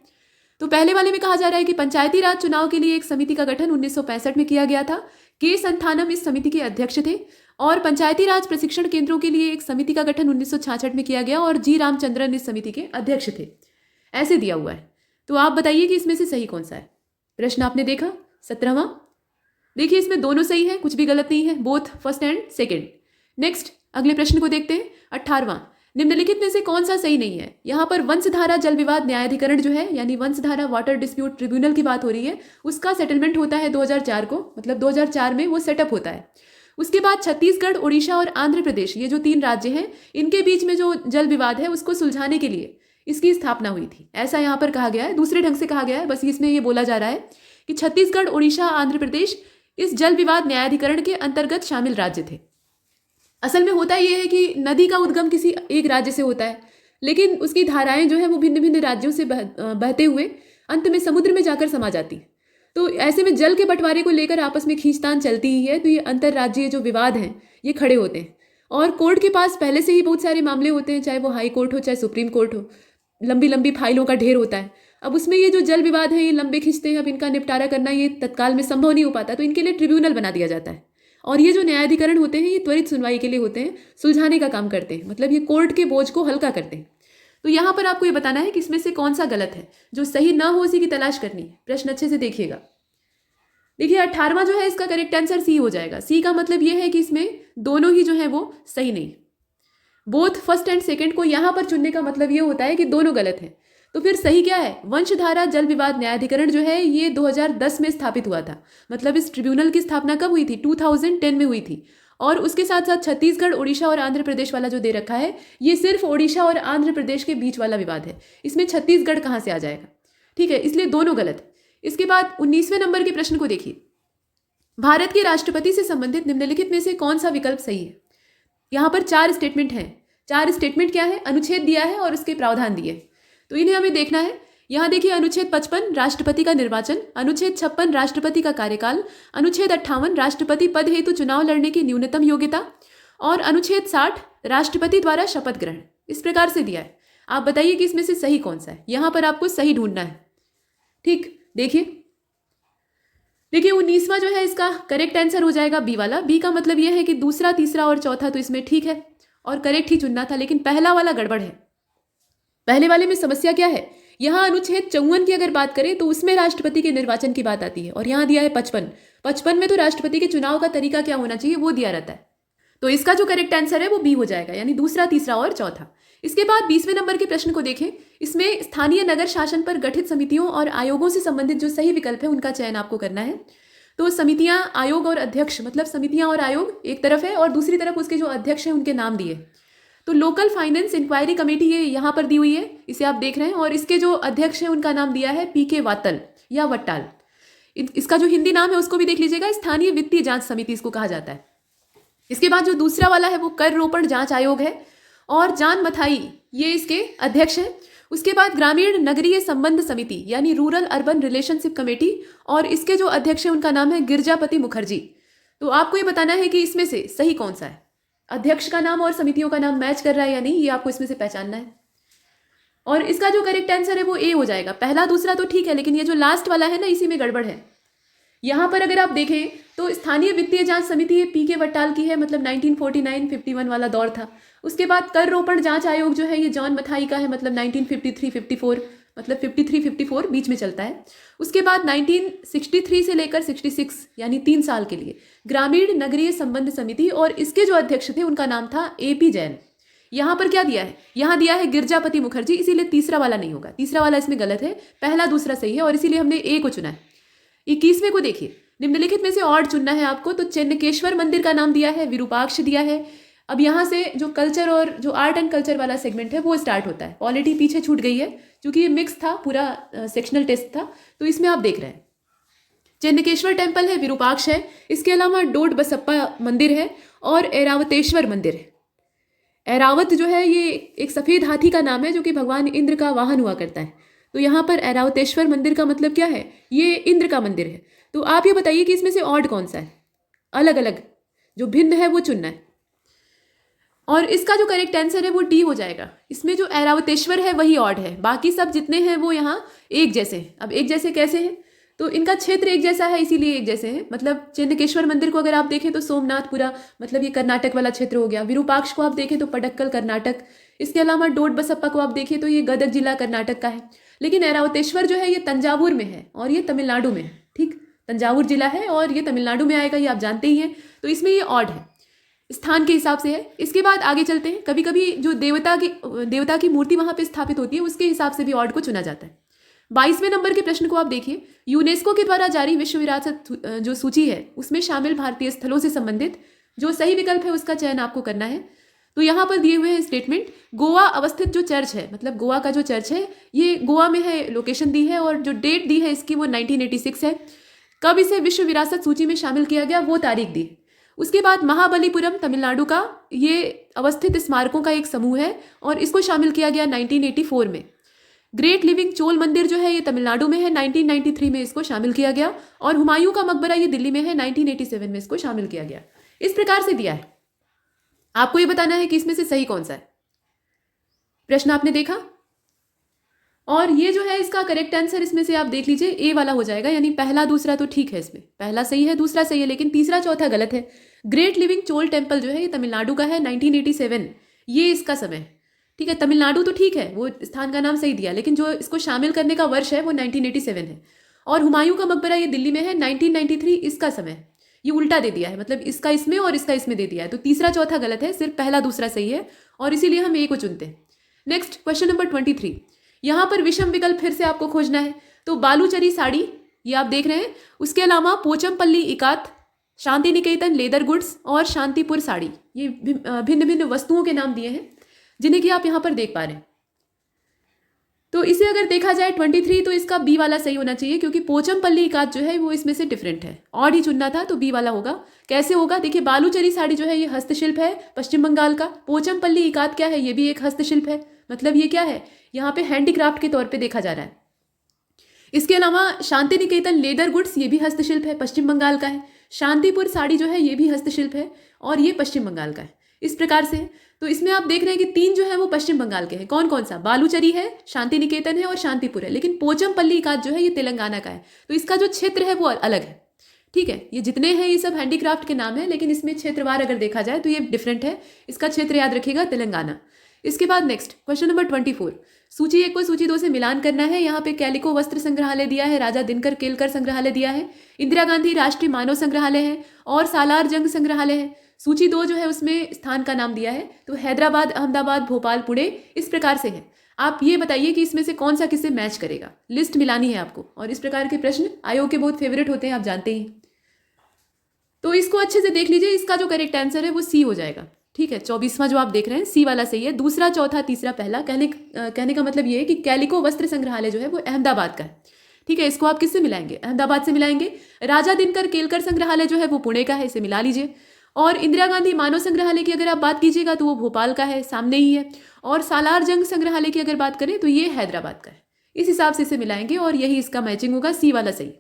तो पहले वाले में कहा जा रहा है कि पंचायती राज चुनाव के लिए एक समिति का गठन 1965 में किया गया था। के संथानम इस समिति के अध्यक्ष थे। और पंचायती राज प्रशिक्षण केंद्रों के लिए एक समिति का गठन 1966 में किया गया और जी रामचंद्रन इस समिति के अध्यक्ष थे, ऐसे दिया हुआ है। तो आप बताइए कि इसमें से सही कौन सा है। प्रश्न आपने देखा 17वां। देखिए इसमें दोनों सही है, कुछ भी गलत नहीं है, both first and second. Next अगले प्रश्न को देखते हैं। 18वां, निम्नलिखित में से कौन सा सही नहीं है। यहाँ पर वंशधारा जल विवाद न्यायाधिकरण जो है, यानी वंशधारा वाटर डिस्प्यूट ट्रिब्यूनल की बात हो रही है, उसका सेटलमेंट होता है 2004 को, मतलब 2004 में वो सेटअप होता है। उसके बाद छत्तीसगढ़, उड़ीसा और आंध्र प्रदेश, ये जो 3 राज्य हैं, इनके बीच में जो जल विवाद है उसको सुलझाने के लिए इसकी स्थापना हुई थी, ऐसा यहाँ पर कहा गया है। दूसरे ढंग से कहा गया है, बस इसमें ये बोला जा रहा है कि छत्तीसगढ़, उड़ीसा, आंध्र प्रदेश इस जल विवाद न्यायाधिकरण के अंतर्गत शामिल राज्य थे। असल में होता यह है कि नदी का उद्गम किसी एक राज्य से होता है, लेकिन उसकी धाराएं जो है वो भिन्न भिन्न राज्यों से बहते हुए अंत में समुद्र में जाकर समा जाती है। तो ऐसे में जल के बंटवारे को लेकर आपस में खींचतान चलती ही है। तो ये अंतर्राज्यीय जो विवाद हैं ये खड़े होते हैं, और कोर्ट के पास पहले से ही बहुत सारे मामले होते हैं, चाहे वो हाई कोर्ट हो चाहे सुप्रीम कोर्ट हो, लंबी लंबी फाइलों का ढेर होता है। अब उसमें ये जो जल विवाद है ये लंबे खींचते हैं, अब इनका निपटारा करना ये तत्काल में संभव नहीं हो पाता, तो इनके लिए ट्रिब्यूनल बना दिया जाता है। और ये जो न्यायाधिकरण होते हैं ये त्वरित सुनवाई के लिए होते हैं, सुलझाने का काम करते हैं, मतलब ये कोर्ट के बोझ को हल्का करते हैं। तो यहाँ पर आपको ये बताना है कि इसमें से कौन सा गलत है, जो सही ना हो उसी की तलाश करनी है। प्रश्न अच्छे से देखिएगा। देखिए 18वां जो है इसका करेक्ट आंसर सी हो जाएगा। सी का मतलब ये है कि इसमें दोनों ही जो है वो सही नहीं, बोथ फर्स्ट एंड सेकंड को यहाँ पर चुनने का मतलब ये होता है कि दोनों गलत हैं। तो फिर सही क्या है। वंशधारा जल विवाद न्यायाधिकरण जो है ये 2010 में स्थापित हुआ था, मतलब इस ट्रिब्यूनल की स्थापना कब हुई थी, 2010 में हुई थी। और उसके साथ साथ छत्तीसगढ़, उड़ीसा और आंध्र प्रदेश वाला जो दे रखा है ये सिर्फ उड़ीसा और आंध्र प्रदेश के बीच वाला विवाद है, इसमें छत्तीसगढ़ कहाँ से आ जाएगा, ठीक है, इसलिए दोनों गलत है। इसके बाद 19वें नंबर के प्रश्न को देखिए, भारत के राष्ट्रपति से संबंधित निम्नलिखित में से कौन सा विकल्प सही है। यहाँ पर 4 स्टेटमेंट हैं। 4 स्टेटमेंट क्या है, अनुच्छेद दिया है और उसके प्रावधान दिए, तो इन्हें हमें देखना है। यहाँ देखिए, अनुच्छेद 55 राष्ट्रपति का निर्वाचन, अनुच्छेद 56 राष्ट्रपति का कार्यकाल, अनुच्छेद 58 राष्ट्रपति पद हेतु चुनाव लड़ने की न्यूनतम योग्यता और अनुच्छेद 60 राष्ट्रपति द्वारा शपथ ग्रहण। इस प्रकार से दिया है। आप बताइए कि इसमें से सही कौन सा है। यहाँ पर आपको सही ढूंढना है। ठीक, देखिए 19वां जो है इसका करेक्ट आंसर हो जाएगा बी वाला। बी का मतलब यह है कि दूसरा, तीसरा और चौथा तो इसमें ठीक है और करेक्ट ही चुनना था, लेकिन पहला वाला गड़बड़ है। पहले वाले में समस्या क्या है, यहाँ अनुच्छेद 54 की अगर बात करें तो उसमें राष्ट्रपति के निर्वाचन की बात आती है और यहाँ दिया है 55 में तो राष्ट्रपति के चुनाव का तरीका क्या होना चाहिए वो दिया रहता है। तो इसका जो करेक्ट आंसर है वो बी हो जाएगा, यानी दूसरा, तीसरा और चौथा। इसके बाद 20वें नंबर के प्रश्न को देखें। इसमें स्थानीय नगर शासन पर गठित समितियों और आयोगों से संबंधित जो सही विकल्प है उनका चयन आपको करना है। तो समितियां, आयोग और अध्यक्ष, मतलब समितियां और आयोग एक तरफ है और दूसरी तरफ उसके जो अध्यक्ष हैं उनके नाम दिए। तो लोकल फाइनेंस इंक्वायरी कमेटी ये यहाँ पर दी हुई है, इसे आप देख रहे हैं, और इसके जो अध्यक्ष हैं उनका नाम दिया है PK वातल या वट्टाल। इसका जो हिंदी नाम है उसको भी देख लीजिएगा, स्थानीय वित्तीय जांच समिति इसको कहा जाता है। इसके बाद जो दूसरा वाला है वो कर रोपण जांच आयोग है और जान मथाई ये इसके अध्यक्ष हैं। उसके बाद ग्रामीण नगरीय संबंध समिति यानी रूरल अर्बन रिलेशनशिप कमेटी, और इसके जो अध्यक्ष हैं उनका नाम है गिरजापति मुखर्जी। तो आपको ये बताना है कि इसमें से सही कौन सा है, अध्यक्ष का नाम और समितियों का नाम मैच कर रहा है या नहीं, ये आपको इसमें से पहचानना है। और इसका जो करेक्ट आंसर है वो ए हो जाएगा। पहला, दूसरा तो ठीक है, लेकिन ये जो लास्ट वाला है ना, इसी में गड़बड़ है। यहाँ पर अगर आप देखें तो स्थानीय वित्तीय जांच समिति ये PK वट्टाल की है, मतलब 1949-51 वाला दौर था। उसके बाद कर रोपण जांच आयोग जो है ये जॉन मथाई का है, मतलब 1953-54, मतलब 53-54 बीच में चलता है। उसके बाद 1963 से लेकर 66 यानी 3 साल के लिए ग्रामीण नगरीय संबंध समिति, और इसके जो अध्यक्ष थे उनका नाम था AP जैन। यहाँ पर क्या दिया है, यहाँ दिया है गिरजापति मुखर्जी, इसीलिए तीसरा वाला नहीं होगा। तीसरा वाला इसमें गलत है, पहला दूसरा सही है और इसीलिए हमने ए को चुना है। 21वें को देखिए, निम्नलिखित में से ऑड चुनना है आपको। तो चेन्नकेश्वर मंदिर का नाम दिया है, विरूपाक्ष दिया है। अब यहाँ से जो कल्चर और जो आर्ट एंड कल्चर वाला सेगमेंट है वो स्टार्ट होता है। पॉलिटी पीछे छूट गई है क्योंकि ये मिक्स था, पूरा सेक्शनल टेस्ट था, तो इसमें आप देख रहे हैं चेन्नकेश्वर टेम्पल है, विरूपाक्ष है। इसके अलावा डोड बसप्पा मंदिर है और ऐरावतेश्वर मंदिर है। ऐरावत जो है ये एक सफ़ेद हाथी का नाम है जो कि भगवान इंद्र का वाहन हुआ करता है। तो यहाँ पर ऐरावतेश्वर मंदिर का मतलब क्या है, ये इंद्र का मंदिर है। तो आप ये बताइए कि इसमें से ऑड कौन सा है, अलग अलग जो भिन्न है वो चुनना है। और इसका जो करेक्ट आंसर है वो डी हो जाएगा। इसमें जो ऐरावतेश्वर है वही ऑड है, बाकी सब जितने हैं वो यहाँ एक जैसे हैं। अब एक जैसे कैसे हैं, तो इनका क्षेत्र एक जैसा है इसीलिए एक जैसे हैं। मतलब चेन्नकेश्वर मंदिर को अगर आप देखें तो सोमनाथपुरा, मतलब ये कर्नाटक वाला क्षेत्र हो गया। विरूपाक्ष को आप देखें तो पडक्कल कर्नाटक। इसके अलावा डोड बसप्पा को आप देखें तो ये गदग जिला कर्नाटक का है। लेकिन ऐरावतेश्वर जो है ये तंजावुर में है और ये तमिलनाडु में है। ठीक, तंजावुर जिला है और ये तमिलनाडु में आएगा, ये आप जानते ही हैं। तो इसमें ये ऑड है, स्थान के हिसाब से है। इसके बाद आगे चलते हैं। कभी कभी जो देवता की मूर्ति वहाँ पे स्थापित होती है उसके हिसाब से भी ऑड को चुना जाता है। 22वें नंबर के प्रश्न को आप देखिए। यूनेस्को के द्वारा जारी विश्व विरासत जो सूची है उसमें शामिल भारतीय स्थलों से संबंधित जो सही विकल्प है उसका चयन आपको करना है। तो यहाँ पर दिए हुए हैं स्टेटमेंट। गोवा अवस्थित जो चर्च है, मतलब गोवा का जो चर्च है ये गोवा में है, लोकेशन दी है और जो डेट दी है इसकी वो 1986 है। कब इसे विश्व विरासत सूची में शामिल किया गया वो तारीख दी। उसके बाद महाबलीपुरम तमिलनाडु का ये अवस्थित स्मारकों का एक समूह है और इसको शामिल किया गया 1984 में। ग्रेट लिविंग चोल मंदिर जो है ये तमिलनाडु में है, 1993 में इसको शामिल किया गया। और हुमायूं का मकबरा ये दिल्ली में है, 1987 में इसको शामिल किया गया। इस प्रकार से दिया है। आपको ये बताना है कि इसमें से सही कौन सा है। प्रश्न आपने देखा और ये जो है इसका करेक्ट आंसर इसमें से आप देख लीजिए ए वाला हो जाएगा, यानी पहला दूसरा तो ठीक है, इसमें पहला सही है दूसरा सही है, लेकिन तीसरा चौथा गलत है। ग्रेट लिविंग चोल टेम्पल जो है ये तमिलनाडु का है, 1987 ये इसका समय। ठीक है, तमिलनाडु तो ठीक है, वो स्थान का नाम सही दिया, लेकिन जो इसको शामिल करने का वर्ष है वो 1987 है। और हुमायूं का मकबरा ये दिल्ली में है, 1993 इसका समय। ये उल्टा दे दिया है, मतलब इसका इसमें और इसका इसमें दे दिया है। तो तीसरा चौथा गलत है, सिर्फ पहला दूसरा सही है और इसीलिए हम ए को चुनते हैं। Next question number 23। यहाँ पर विषम विकल्प फिर से आपको खोजना है। तो बालूचरी साड़ी ये आप देख रहे हैं, उसके अलावा पोचमपल्ली इकात, शांति निकेतन लेदर गुड्स और शांतिपुर साड़ी, ये भिन्न भिन्न वस्तुओं के नाम दिए हैं जिन्हें कि आप यहाँ पर देख पा रहे हैं। तो इसे अगर देखा जाए 23 तो इसका बी वाला सही होना चाहिए, क्योंकि पोचमपल्ली इकात जो है वो इसमें से डिफरेंट है, और ही चुनना था तो बी वाला होगा। कैसे होगा? देखिए, बालूचरी साड़ी जो है ये हस्तशिल्प है पश्चिम बंगाल का। पोचमपल्ली इकात क्या है? ये भी एक हस्तशिल्प है, मतलब ये क्या है, यहाँ पे हैंडीक्राफ्ट के तौर पे देखा जा रहा है। इसके अलावा शांति निकेतन लेदर गुड्स, ये भी हस्तशिल्प है, पश्चिम बंगाल का है। शांतिपुर साड़ी जो है ये भी हस्तशिल्प है और ये पश्चिम बंगाल का है। इस प्रकार से तो इसमें आप देख रहे हैं कि 3 जो है वो पश्चिम बंगाल के हैं। कौन कौन सा? बालूचरी है, शांति निकेतन है और शांतिपुर है। लेकिन पोचमपल्ली इकात जो है ये तेलंगाना का है, तो इसका जो क्षेत्र है वो अलग है। ठीक है, ये जितने हैं ये सब हैंडीक्राफ्ट के नाम है, लेकिन इसमें क्षेत्रवार अगर देखा जाए तो ये डिफरेंट है। इसका क्षेत्र याद रखिएगा, तेलंगाना। इसके बाद नेक्स्ट क्वेश्चन नंबर 24, सूची 1 को सूची 2 से मिलान करना है। यहाँ पे कैलिको वस्त्र संग्रहालय दिया है, राजा दिनकर केलकर संग्रहालय दिया है, इंदिरा गांधी राष्ट्रीय मानव संग्रहालय है और सालार जंग संग्रहालय है। सूची 2 जो है उसमें स्थान का नाम दिया है, तो हैदराबाद, अहमदाबाद, भोपाल, पुणे, इस प्रकार से है। आप ये बताइए कि इसमें से कौन सा किससे मैच करेगा। लिस्ट मिलानी है आपको, और इस प्रकार के प्रश्न आयोग के बहुत फेवरेट होते हैं, आप जानते ही। तो इसको अच्छे से देख लीजिए, इसका जो करेक्ट आंसर है वो सी हो जाएगा। ठीक है, 24वां जो आप देख रहे हैं सी वाला सही है। दूसरा, चौथा, तीसरा, पहला। कहने का मतलब ये है कि कैलिको वस्त्र संग्रहालय जो है वो अहमदाबाद का है। ठीक है, इसको आप किससे मिलाएंगे? अहमदाबाद से मिलाएंगे। राजा दिनकर केलकर संग्रहालय जो है वो पुणे का है, इसे मिला लीजिए। और इंदिरा गांधी मानव संग्रहालय की अगर आप बात कीजिएगा तो वो भोपाल का है, सामने ही है। और सालार जंग संग्रहालय की अगर बात करें तो ये हैदराबाद का है। इस हिसाब से इसे मिलाएंगे और यही इसका मैचिंग होगा, सी वाला सही।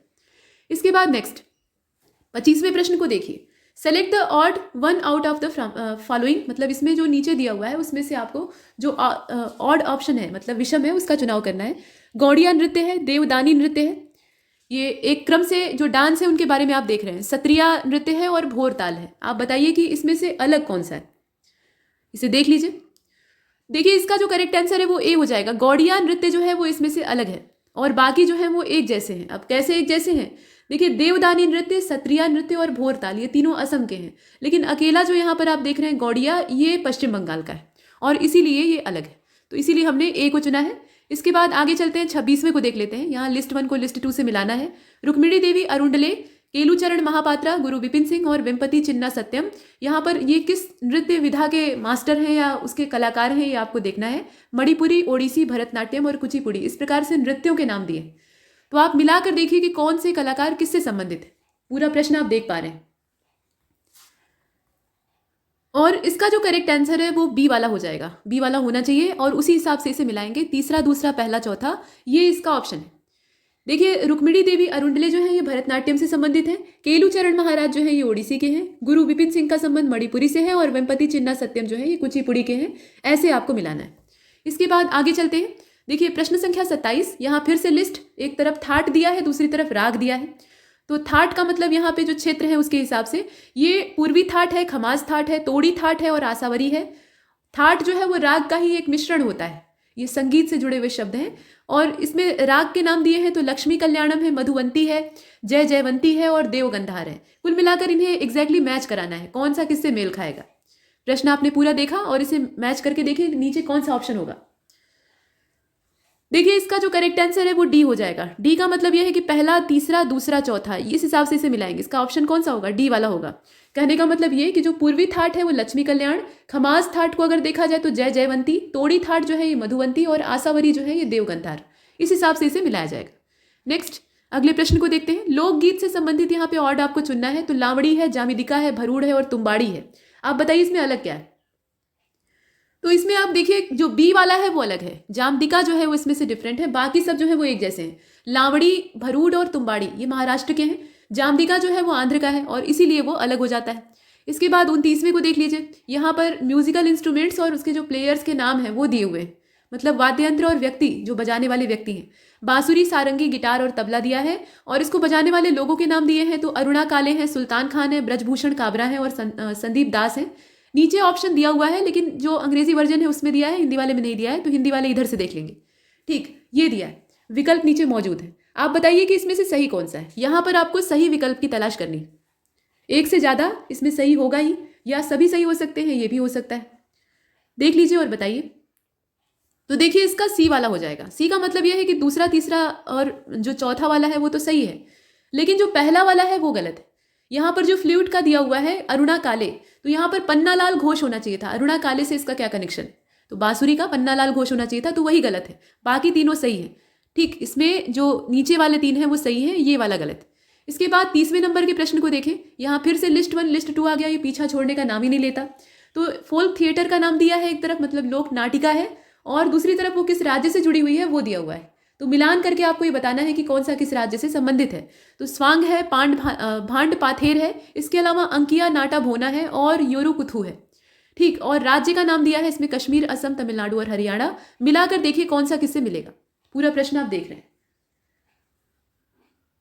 इसके बाद नेक्स्ट 25वें प्रश्न को देखिए। Select the odd one out of the following, मतलब इसमें जो नीचे दिया हुआ है उसमें से आपको जो ऑड ऑप्शन है, मतलब विषम है, उसका चुनाव करना है। गौड़िया नृत्य है, देवदानी नृत्य है, ये एक क्रम से जो डांस है उनके बारे में आप देख रहे हैं। सत्रिया नृत्य है और भोरताल है। आप बताइए कि इसमें से अलग कौन सा है, इसे देख लीजिए। देखिए, इसका जो करेक्ट आंसर है वो ए हो जाएगा। गौड़िया नृत्य जो है वो इसमें से अलग है और बाकी जो है वो एक जैसे हैं। अब कैसे एक जैसे हैं? देखिए, देवदानी नृत्य, सत्रिया नृत्य और भोरताल ये तीनों असम के हैं, लेकिन अकेला जो यहाँ पर आप देख रहे हैं गौड़िया, ये पश्चिम बंगाल का है और इसीलिए ये अलग है, तो इसीलिए हमने ए को चुना है। इसके बाद आगे चलते हैं, 26वें को देख लेते हैं। यहाँ लिस्ट 1 को लिस्ट 2 से मिलाना है। रुक्मिणी देवी अरुंडले, केलुचरण महापात्रा, गुरु विपिन सिंह और वेम्पति चिन्ना सत्यम। यहाँ पर ये किस नृत्य विधा के मास्टर हैं या उसके कलाकार हैं, ये आपको देखना है। मणिपुरी, ओडिसी, भरतनाट्यम और कुचिपुड़ी, इस प्रकार से नृत्यों के नाम दिए। तो आप मिलाकर देखिए कि कौन से कलाकार किससे संबंधित है। पूरा प्रश्न आप देख पा रहे हैं और इसका जो करेक्ट आंसर है वो बी वाला हो जाएगा, बी वाला होना चाहिए और उसी हिसाब से इसे मिलाएंगे। तीसरा, दूसरा, पहला, चौथा, ये इसका ऑप्शन है। देखिए, रुक्मिणी देवी अरुंडले जो है ये भरतनाट्यम से संबंधित है, केलुचरण महाराज जो है ये ओडिसी के हैं, गुरु विपिन सिंह का संबंध मणिपुरी से है और वेम्पति चिन्ना सत्यम जो है ये कुचिपुड़ी के हैं। ऐसे आपको मिलाना है। इसके बाद आगे चलते हैं। देखिए, प्रश्न संख्या 27, यहाँ फिर से लिस्ट, एक तरफ थाट दिया है, दूसरी तरफ राग दिया है। तो थाट का मतलब यहाँ पे जो क्षेत्र है उसके हिसाब से ये पूर्वी थाट है, खमास थाट है, तोड़ी थाट है और आसावरी है। थाट जो है वो राग का ही एक मिश्रण होता है, ये संगीत से जुड़े हुए शब्द हैं और इसमें राग के नाम दिए हैं तो लक्ष्मी कल्याणम है, मधुवंती है, जय जयवंती है और देवगंधार है। कुल मिलाकर इन्हें एग्जैक्टली मैच कराना है, कौन सा किससे मेल खाएगा। प्रश्न आपने पूरा देखा और इसे मैच करके देखिए नीचे कौन सा ऑप्शन होगा। देखिए, इसका जो करेक्ट आंसर है वो डी हो जाएगा। डी का मतलब यह है कि पहला, तीसरा, दूसरा, चौथा, इस हिसाब से इसे मिलाएंगे। इसका ऑप्शन कौन सा होगा? डी वाला होगा। कहने का मतलब ये कि जो पूर्वी थाट है वो लक्ष्मी कल्याण, खमास थाट को अगर देखा जाए तो जय जयवंती, तोड़ी थाट जो है ये मधुवंती और आसावरी जो है ये देवगंधार, इस हिसाब से इसे मिलाया जाएगा। नेक्स्ट अगले प्रश्न को देखते हैं। लोकगीत से संबंधित यहाँ पे ऑर्ड आपको चुनना है, तो लावड़ी है, जामिदिका है, भरूड़ है और तुम्बाड़ी है। आप बताइए इसमें अलग क्या है। तो इसमें आप देखिए जो बी वाला है वो अलग है, जामदिका जो है वो इसमें से डिफरेंट है, बाकी सब जो है वो एक जैसे हैं। लावड़ी, भरूड और तुम्बाड़ी ये महाराष्ट्र के हैं, जामदिका जो है वो आंध्र का है और इसीलिए वो अलग हो जाता है। इसके बाद 29वें को देख लीजिए, यहाँ पर म्यूजिकल इंस्ट्रूमेंट्स और उसके जो प्लेयर्स के नाम हैं वो दिए हुए हैं, मतलब वाद्य यंत्र और व्यक्ति जो बजाने वाले व्यक्ति हैं। बांसुरी, सारंगी, गिटार और तबला दिया है और इसको बजाने वाले लोगों के नाम दिए हैं तो अरुणा काले हैं, सुल्तान खान है, ब्रजभूषण काबरा है और संदीप दास हैं। नीचे ऑप्शन दिया हुआ है लेकिन जो अंग्रेजी वर्जन है उसमें दिया है, हिंदी वाले में नहीं दिया है, तो हिंदी वाले इधर से देख लेंगे। ठीक, ये दिया है, विकल्प नीचे मौजूद है। आप बताइए कि इसमें से सही कौन सा है। यहाँ पर आपको सही विकल्प की तलाश करनी, एक से ज़्यादा इसमें सही होगा ही या सभी सही हो सकते हैं, ये भी हो सकता है। देख लीजिए और बताइए। तो देखिए इसका सी वाला हो जाएगा। सी का मतलब यह है कि दूसरा, तीसरा और जो चौथा वाला है वो तो सही है, लेकिन जो पहला वाला है वो गलत है। यहाँ पर जो फ्लूट का दिया हुआ है अरुणा काले, तो यहाँ पर पन्नालाल घोष होना चाहिए था। अरुणा काले से इसका क्या कनेक्शन, तो बांसुरी का पन्नालाल घोष होना चाहिए था, तो वही गलत है, बाकी तीनों सही है। ठीक, इसमें जो नीचे वाले 3 हैं वो सही है, ये वाला गलत है। इसके बाद 30वें नंबर के प्रश्न को देखें। यहाँ फिर से लिस्ट 1 लिस्ट 2 आ गया, ये पीछा छोड़ने का नाम ही नहीं लेता। तो फोल्क थिएटर का नाम दिया है एक तरफ, मतलब लोक नाटिका है, और दूसरी तरफ वो किस राज्य से जुड़ी हुई है वो दिया हुआ है। तो मिलान करके आपको ये बताना है कि कौन सा किस राज्य से संबंधित है। तो स्वांग है, भांड पाथेर है, इसके अलावा अंकिया नाटा भोना है और योरुकुथु है। ठीक, और राज्य का नाम दिया है इसमें कश्मीर, असम, तमिलनाडु और हरियाणा। मिलाकर देखिए कौन सा किससे मिलेगा। पूरा प्रश्न आप देख रहे हैं,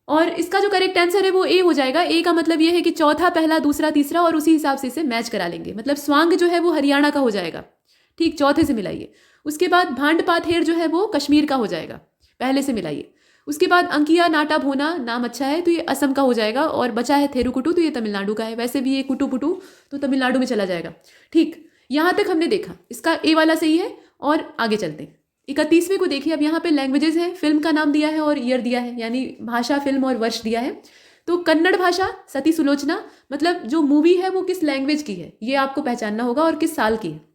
और इसका जो करेक्ट आंसर है वो ए हो जाएगा। ए का मतलब ये है कि चौथा, पहला, दूसरा, तीसरा, और उसी हिसाब से इसे मैच करा लेंगे। मतलब स्वांग जो है वो हरियाणा का हो जाएगा। ठीक, चौथे से मिलाइए। उसके बाद भांड पाथेर जो है वो कश्मीर का हो जाएगा, पहले से मिलाइए। उसके बाद अंकिया नाटा भोना, नाम अच्छा है तो ये असम का हो जाएगा, और बचा है थेरुकुटु, तो ये तमिलनाडु का है। वैसे भी ये कुटुपुटु तो तमिलनाडु में चला जाएगा। ठीक, यहाँ तक हमने देखा, इसका ए वाला सही है। और आगे चलते हैं 31वें को देखिए। अब यहाँ पे लैंग्वेजेस है, फिल्म का नाम दिया है और ईयर दिया है, यानी भाषा, फिल्म और वर्ष दिया है। तो कन्नड़ भाषा सती सुलोचना, मतलब जो मूवी है वो किस लैंग्वेज की है ये आपको पहचानना होगा और किस साल की है।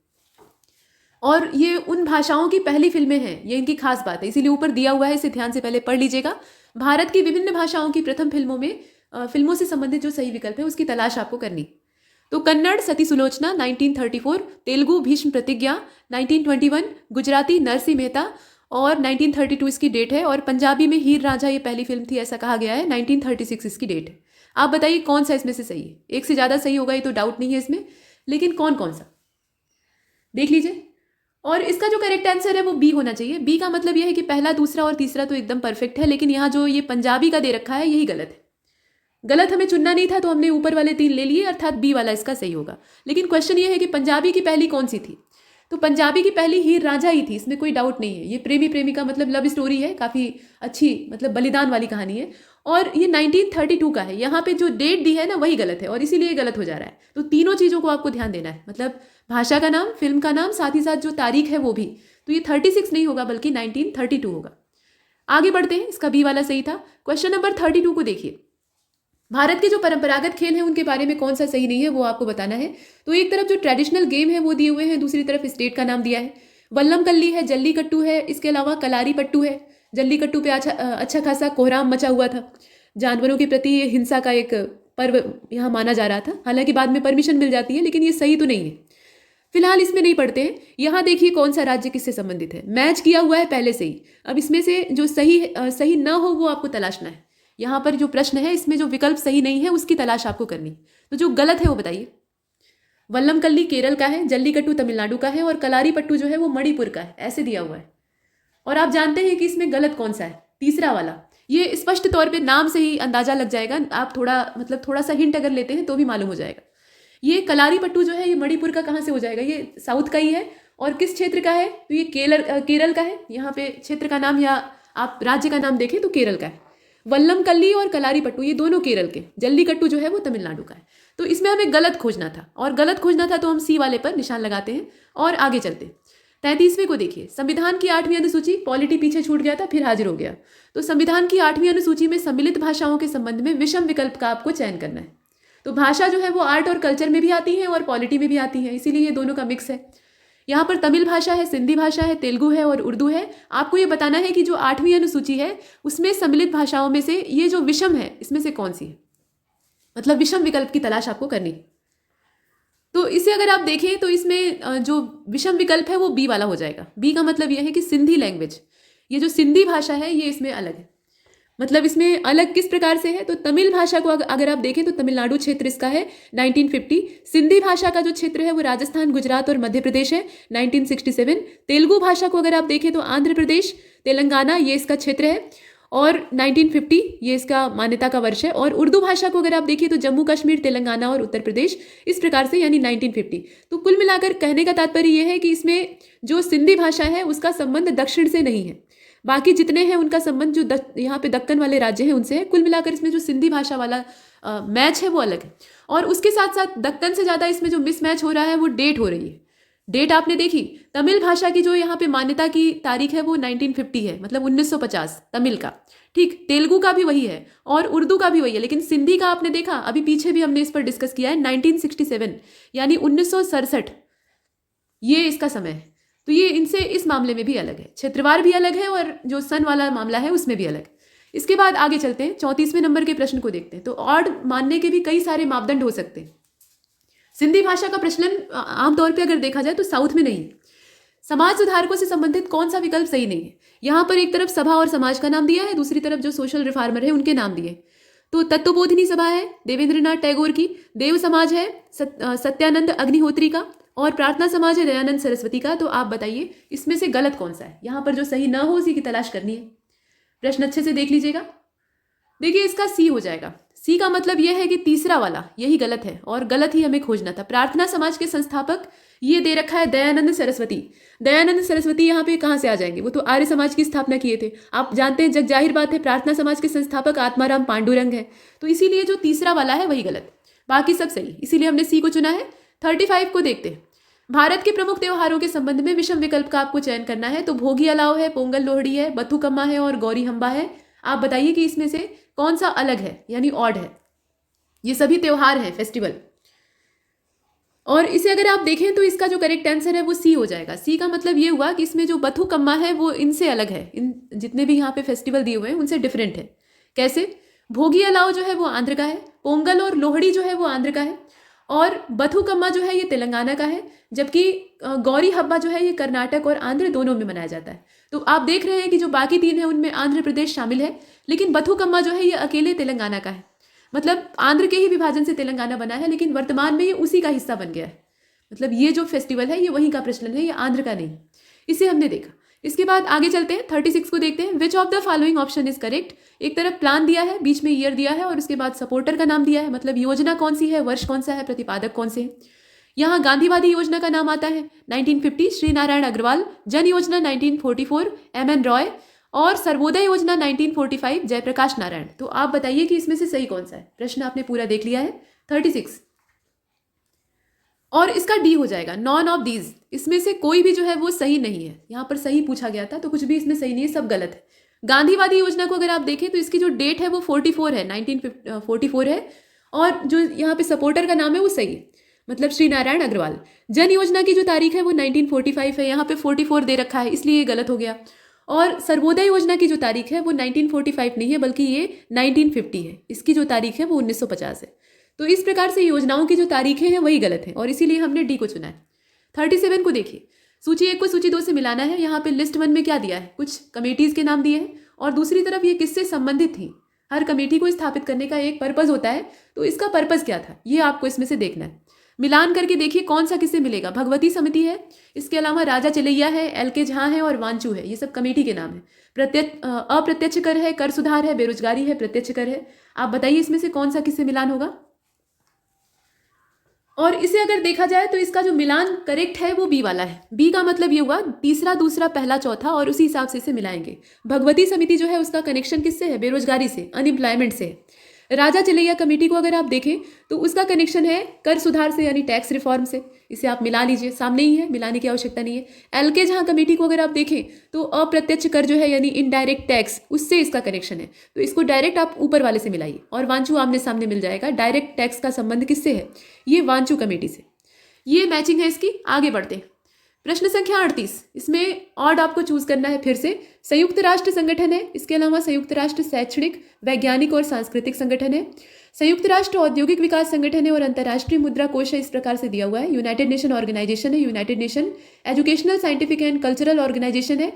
और ये उन भाषाओं की पहली फिल्में हैं, ये इनकी खास बात है, इसीलिए ऊपर दिया हुआ है, इसे ध्यान से पहले पढ़ लीजिएगा। भारत की विभिन्न भाषाओं की प्रथम फिल्मों में फिल्मों से संबंधित जो सही विकल्प है उसकी तलाश आपको करनी। तो कन्नड़ सती सुलोचना 1934, तेलुगु भीष्म प्रतिज्ञा 1921, गुजराती नरसिंह मेहता और 1932 इसकी डेट है, और पंजाबी में हीर रांझा ये पहली फिल्म थी ऐसा कहा गया है, 1936 इसकी डेट है। आप बताइए कौन सा इसमें से सही है। एक से ज़्यादा सही होगा ये तो डाउट नहीं है इसमें, लेकिन कौन कौन सा देख लीजिए। और इसका जो करेक्ट आंसर है वो बी होना चाहिए। बी का मतलब यह है कि पहला, दूसरा और तीसरा तो एकदम परफेक्ट है, लेकिन यहाँ जो ये पंजाबी का दे रखा है यही गलत है। गलत हमें चुनना नहीं था तो हमने ऊपर वाले 3 ले लिए, अर्थात बी वाला इसका सही होगा। लेकिन क्वेश्चन ये है कि पंजाबी की पहली कौन सी थी। तो पंजाबी की पहली हीर रांझा ही थी, इसमें कोई डाउट नहीं है। ये प्रेमी प्रेमिका मतलब लव स्टोरी है, काफ़ी अच्छी, मतलब बलिदान वाली कहानी है, और ये 1932 का है। यहाँ पे जो डेट दी है ना वही गलत है, और इसीलिए गलत हो जा रहा है। तो तीनों चीज़ों को आपको ध्यान देना है, मतलब भाषा का नाम, फिल्म का नाम, साथ ही साथ जो तारीख है वो भी। तो ये 36 नहीं होगा बल्कि 1932 होगा। आगे बढ़ते हैं, इसका बी वाला सही था। क्वेश्चन नंबर 32 को देखिए। भारत के जो परंपरागत खेल हैं उनके बारे में कौन सा सही नहीं है वो आपको बताना है। तो एक तरफ जो ट्रेडिशनल गेम है वो दिए हुए हैं, दूसरी तरफ स्टेट का नाम दिया है। वल्लम कल्ली है, जल्लीकट्टू है, इसके अलावा कलारी पट्टू है। जल्लीकट्टू पे अच्छा खासा कोहराम मचा हुआ था, जानवरों के प्रति हिंसा का एक पर्व यहाँ माना जा रहा था। हालांकि बाद में परमिशन मिल जाती है, लेकिन ये सही तो नहीं है। फिलहाल इसमें नहीं पढ़ते हैं। यहाँ देखिए कौन सा राज्य किससे संबंधित है, मैच किया हुआ है पहले से ही। अब इसमें से जो सही न हो वो आपको तलाशना है। यहाँ पर जो प्रश्न है इसमें जो विकल्प सही नहीं है उसकी तलाश आपको करनी। तो जो गलत है वो बताइए। वल्लम कल्ली केरल का है, जल्लीकट्टू तमिलनाडु का है, और कलारी पट्टू जो है वो मणिपुर का है, ऐसे दिया हुआ है। और आप जानते हैं कि इसमें गलत कौन सा है, तीसरा वाला। ये स्पष्ट तौर पे नाम से ही अंदाजा लग जाएगा, आप थोड़ा सा हिंट अगर लेते हैं तो भी मालूम हो जाएगा। ये कलारी पट्टू जो है ये मणिपुर का कहाँ से हो जाएगा, ये साउथ का ही है। और किस क्षेत्र का है, तो ये केरल का है। यहाँ पे क्षेत्र का नाम या आप राज्य का नाम देखें तो केरल का है। वल्लम कल्ली और कलारी पट्टू ये दोनों केरल के, जल्लीकट्टू जो है वो तमिलनाडु का है। तो इसमें हमें गलत खोजना था, और गलत खोजना था तो हम सी वाले पर निशान लगाते हैं और आगे चलते हैं। 33वें को देखिए। संविधान की 8वीं अनुसूची, पॉलिटी पीछे छूट गया था फिर हाजिर हो गया। तो संविधान की 8वीं अनुसूची में सम्मिलित भाषाओं के संबंध में विषम विकल्प का आपको चयन करना है। तो भाषा जो है वो आर्ट और कल्चर में भी आती है और पॉलिटी में भी आती है, इसीलिए ये दोनों का मिक्स है। यहाँ पर तमिल भाषा है, सिंधी भाषा है, तेलुगु है और उर्दू है। आपको ये बताना है कि जो 8वीं अनुसूची है उसमें सम्मिलित भाषाओं में से ये जो विषम है इसमें से कौन सी है, मतलब विषम विकल्प की तलाश आपको करनी। तो इसे अगर आप देखें तो इसमें जो विषम विकल्प है वो बी वाला हो जाएगा। बी का मतलब यह है कि सिंधी लैंग्वेज, ये जो सिंधी भाषा है ये इसमें अलग है। मतलब इसमें अलग किस प्रकार से है, तो तमिल भाषा को अगर आप देखें तो तमिलनाडु क्षेत्र इसका है 1950। सिंधी भाषा का जो क्षेत्र है वो राजस्थान, गुजरात और मध्य प्रदेश है 1967। तेलुगु भाषा को अगर आप देखें तो आंध्र प्रदेश, तेलंगाना ये इसका क्षेत्र है और 1950 ये इसका मान्यता का वर्ष है। और उर्दू भाषा को अगर आप देखिए तो जम्मू कश्मीर, तेलंगाना और उत्तर प्रदेश, इस प्रकार से, यानी 1950। तो कुल मिलाकर कहने का तात्पर्य यह है कि इसमें जो सिंधी भाषा है उसका संबंध दक्षिण से नहीं है, बाकी जितने हैं उनका संबंध जो यहाँ पे दक्कन वाले राज्य हैं उनसे है। कुल मिलाकर इसमें जो सिंधी भाषा वाला मैच है वो अलग है। और उसके साथ साथ दक्कन से ज़्यादा इसमें जो मिसमैच हो रहा है वो डेट हो रही है। डेट आपने देखी, तमिल भाषा की जो यहाँ पे मान्यता की तारीख है वो 1950 है, मतलब 1950 तमिल का। ठीक, तेलुगु का भी वही है और उर्दू का भी वही है, लेकिन सिंधी का आपने देखा, अभी पीछे भी हमने इस पर डिस्कस किया है, 1967 यानी 1967 ये इसका समय है। तो ये इनसे इस मामले में भी अलग है, क्षेत्रवार भी अलग है और जो सन वाला मामला है उसमें भी अलग। इसके बाद आगे चलते हैं, 34वें नंबर के प्रश्न को देखते हैं। तो ऑड मानने के भी कई सारे मापदंड हो सकते हैं। सिंधी भाषा का प्रचलन आमतौर पर अगर देखा जाए तो साउथ में नहीं है। समाज सुधारकों से संबंधित कौन सा विकल्प सही नहीं है? यहाँ पर एक तरफ सभा और समाज का नाम दिया है, दूसरी तरफ जो सोशल रिफॉर्मर है उनके नाम दिए। तो तत्वबोधिनी सभा है देवेंद्रनाथ टैगोर की, देव समाज है सत्यानंद अग्निहोत्री का, और प्रार्थना समाज है दयानंद सरस्वती का। तो आप बताइए इसमें से गलत कौन सा है? यहाँ पर जो सही ना हो उसी की तलाश करनी है। प्रश्न अच्छे से देख लीजिएगा। देखिए इसका सी हो जाएगा। सी का मतलब यह है कि तीसरा वाला यही गलत है और गलत ही हमें खोजना था। प्रार्थना समाज के संस्थापक ये दे रखा है दयानंद सरस्वती। दयानंद सरस्वती यहाँ पे कहाँ से आ जाएंगे? वो तो आर्य समाज की स्थापना किए थे। आप जानते हैं, जग जाहिर बात है, प्रार्थना समाज के संस्थापक आत्माराम पांडुरंग है। तो इसीलिए जो तीसरा वाला है वही गलत, बाकी सब सही, इसीलिए हमने सी को चुना है। 35 को देखते हैं। भारत के प्रमुख त्योहारों के संबंध में विषम विकल्प का आपको चयन करना है। तो भोगी अलाव है, पोंगल लोहड़ी है, बथुकम्मा है और गौरी हम्बा है। आप बताइए कि इसमें से कौन सा अलग है, यानी ऑड है। ये सभी त्योहार हैं, फेस्टिवल। और इसे अगर आप देखें तो इसका जो करेक्ट आंसर है वो सी हो जाएगा। सी का मतलब ये हुआ कि इसमें जो बथुकम्मा है वो इनसे अलग है, इन जितने भी यहाँ पे फेस्टिवल दिए हुए हैं उनसे डिफरेंट है। कैसे? भोगी अलाव जो है वो आंध्र का है, पोंगल और लोहड़ी जो है वो आंध्र का है, और बथुकम्मा जो है ये तेलंगाना का है, जबकि गौरी हब्बा जो है ये कर्नाटक और आंध्र दोनों में मनाया जाता है। तो आप देख रहे हैं कि जो बाकी 3 है उनमें आंध्र प्रदेश शामिल है, लेकिन बथुकम्मा जो है ये अकेले तेलंगाना का है। मतलब आंध्र के ही विभाजन से तेलंगाना बना है, लेकिन वर्तमान में ये उसी का हिस्सा बन गया है। मतलब ये जो फेस्टिवल है ये वहीं का प्रचलन है, ये आंध्र का नहीं। इसे हमने देखा। इसके बाद आगे चलते हैं, 36 को देखते हैं। Which of the following option is correct? एक तरफ प्लान दिया है, बीच में ईयर दिया है और उसके बाद सपोर्टर का नाम दिया है। मतलब योजना कौन सी है, वर्ष कौन सा है, प्रतिपादक कौन से हैं। यहाँ गांधीवादी योजना का नाम आता है 1950 श्री नारायण अग्रवाल, जन योजना 1944 MN रॉय, और सर्वोदय योजना 1945 जयप्रकाश नारायण। तो आप बताइए कि इसमें से सही कौन सा है। प्रश्न आपने पूरा देख लिया है 36, और इसका डी हो जाएगा, नॉन ऑफ दीज। इसमें से कोई भी जो है वो सही नहीं है। यहाँ पर सही पूछा गया था तो कुछ भी इसमें सही नहीं है, सब गलत है। गांधीवादी योजना को अगर आप देखें तो इसकी जो डेट है वो 44 है, 1944 है, और जो यहाँ पे सपोर्टर का नाम है वो सही है, मतलब श्री नारायण अग्रवाल। जन योजना की जो तारीख है वो 1945 है, यहाँ पे 44 दे रखा है इसलिए ये गलत हो गया। और सर्वोदय योजना की जो तारीख है वो 1945 नहीं है बल्कि ये 1950 है, इसकी जो तारीख है वो 1950 है। तो इस प्रकार से योजनाओं की जो तारीखें हैं वही गलत हैं और इसीलिए हमने डी को चुना है। 37 को देखिए। सूची 1 को सूची 2 से मिलाना है। यहाँ पे लिस्ट 1 में क्या दिया है, कुछ कमेटीज के नाम दिए हैं और दूसरी तरफ ये किससे संबंधित थी। हर कमेटी को स्थापित करने का एक पर्पज होता है, तो इसका पर्पज क्या था ये आपको इसमें से देखना है। मिलान करके देखिए कौन सा किससे मिलेगा। भगवती समिति है, इसके अलावा राजा चलैया है, LK झा है और वांचू है, ये सब कमेटी के नाम है। अप्रत्यक्ष कर है, कर सुधार है, बेरोजगारी है, प्रत्यक्ष कर है। आप बताइए इसमें से कौन सा किससे मिलान होगा। और इसे अगर देखा जाए तो इसका जो मिलान करेक्ट है वो बी वाला है। बी का मतलब ये हुआ तीसरा, दूसरा, पहला, चौथा, और उसी हिसाब से इसे मिलाएंगे। भगवती समिति जो है उसका कनेक्शन किससे है, बेरोजगारी से, अनएम्प्लॉयमेंट से। राजा चलैया कमेटी को अगर आप देखें तो उसका कनेक्शन है कर सुधार से, यानी टैक्स रिफॉर्म से। इसे आप मिला लीजिए, सामने ही है, मिलाने की आवश्यकता नहीं है। LK झा कमेटी को अगर आप देखें तो अप्रत्यक्ष कर जो है यानी इनडायरेक्ट टैक्स, उससे इसका कनेक्शन है, तो इसको डायरेक्ट आप ऊपर वाले से मिलाइए। और वांचू आमने सामने मिल जाएगा। डायरेक्ट टैक्स का संबंध किससे है, ये वांचू कमेटी से। ये मैचिंग है इसकी। आगे बढ़ते हैं। प्रश्न संख्या 38, इसमें ऑड आपको चूज करना है। फिर से संयुक्त राष्ट्र संगठन है, इसके अलावा संयुक्त राष्ट्र शैक्षणिक, वैज्ञानिक और सांस्कृतिक संगठन है, संयुक्त राष्ट्र औद्योगिक विकास संगठन है और अंतर्राष्ट्रीय मुद्रा कोष है। इस प्रकार से दिया हुआ है। यूनाइटेड नेशन ऑर्गेनाइजेशन है, united nation educational, scientific and cultural organisation है,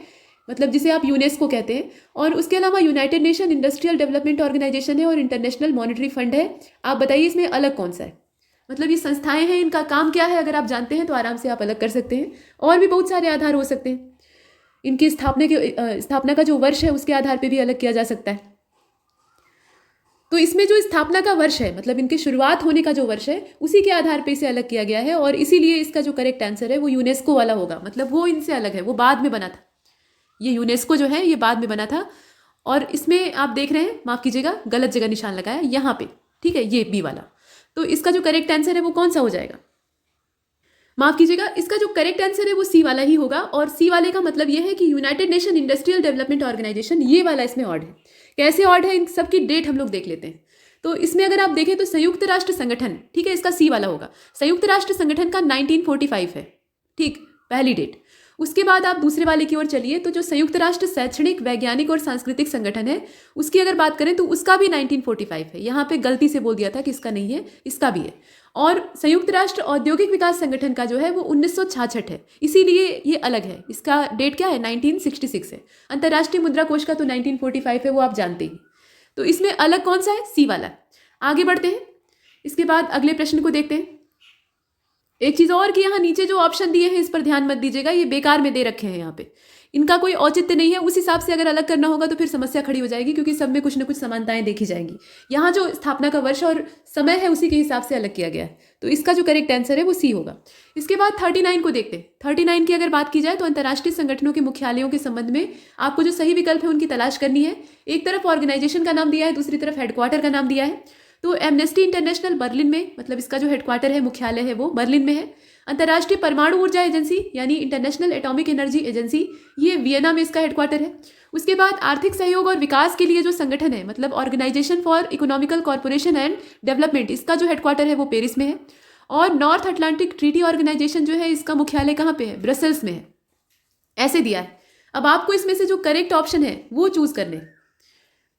मतलब जिसे आप यूनेस्को कहते हैं। और उसके अलावा united nation industrial development organisation है और इंटरनेशनल मॉनेटरी फंड है। आप बताइए इसमें अलग कौन सा है। मतलब ये संस्थाएं हैं, इनका काम क्या है अगर आप जानते हैं तो आराम से आप अलग कर सकते हैं। और भी बहुत सारे आधार हो सकते हैं। इनकी स्थापना का जो वर्ष है उसके आधार पे भी अलग किया जा सकता है। तो इसमें जो स्थापना का वर्ष है, मतलब इनकी शुरुआत होने का जो वर्ष है, उसी के आधार पे इसे अलग किया गया है और इसीलिए इसका जो करेक्ट आंसर है वो यूनेस्को वाला होगा। मतलब वो इनसे अलग है, वो बाद में बना था। ये यूनेस्को जो है ये बाद में बना था। और इसमें आप देख रहे हैं, माफ कीजिएगा गलत जगह निशान लगाया यहाँ पे, ठीक है, ये बी वाला। तो इसका जो करेक्ट आंसर है वो कौन सा हो जाएगा, माफ कीजिएगा, इसका जो करेक्ट आंसर है वो सी वाला ही होगा। और सी वाले का मतलब ये है कि united nation industrial development organisation, ये वाला इसमें ऑड है। कैसे ऑड है, इन सब की डेट हम लोग देख लेते हैं। तो इसमें अगर आप देखें तो संयुक्त राष्ट्र संगठन, ठीक है, इसका सी वाला होगा। संयुक्त राष्ट्र संगठन का 1945 है, ठीक, पहली डेट। उसके बाद आप दूसरे वाले की ओर चलिए तो जो संयुक्त राष्ट्र शैक्षणिक वैज्ञानिक और सांस्कृतिक संगठन है उसकी अगर बात करें तो उसका भी 1945 है। यहाँ पे गलती से बोल दिया था कि इसका नहीं है, इसका भी है। और संयुक्त राष्ट्र औद्योगिक विकास संगठन का जो है वो 1966 है, इसीलिए ये अलग है। इसका डेट क्या है? 1966 है। अंतर्राष्ट्रीय मुद्रा कोष का तो 1945 है, वो आप जानते ही। तो इसमें अलग कौन सा है? सी वाला। आगे बढ़ते हैं, इसके बाद अगले प्रश्न को देखते हैं। एक चीज और कि यहाँ नीचे जो ऑप्शन दिए हैं इस पर ध्यान मत दीजिएगा, ये बेकार में दे रखे हैं, यहाँ पे इनका कोई औचित्य नहीं है। उस हिसाब से अगर अलग करना होगा तो फिर समस्या खड़ी हो जाएगी, क्योंकि सब में कुछ ना कुछ समानताएं देखी जाएंगी। यहाँ जो स्थापना का वर्ष और समय है उसी के हिसाब से अलग किया गया है, तो इसका जो करेक्ट आंसर है वो सी होगा। इसके बाद 39 को देखते हैं। 39 की अगर बात की जाए तो अंतर्राष्ट्रीय संगठनों के मुख्यालयों के संबंध में आपको जो सही विकल्प है उनकी तलाश करनी है। एक तरफ ऑर्गेनाइजेशन का नाम दिया है, दूसरी तरफ हेडक्वार्टर का नाम दिया है। तो एमनेस्टी इंटरनेशनल बर्लिन में, मतलब इसका जो हेडक्वार्टर है, मुख्यालय है, वो बर्लिन में है। अंतर्राष्ट्रीय परमाणु ऊर्जा एजेंसी यानी इंटरनेशनल एटॉमिक एनर्जी एजेंसी, ये वियना में इसका हेडक्वार्टर है। उसके बाद आर्थिक सहयोग और विकास के लिए जो संगठन है, मतलब organisation for economical corporation and development, इसका जो हेडक्वार्टर है वो पेरिस में है। और नॉर्थ अटलांटिक ट्रीटी ऑर्गेनाइजेशन जो है इसका मुख्यालय कहाँ पे है? ब्रसेल्स में है। ऐसे दिया है। अब आपको इसमें से जो करेक्ट ऑप्शन है वो चूज करने।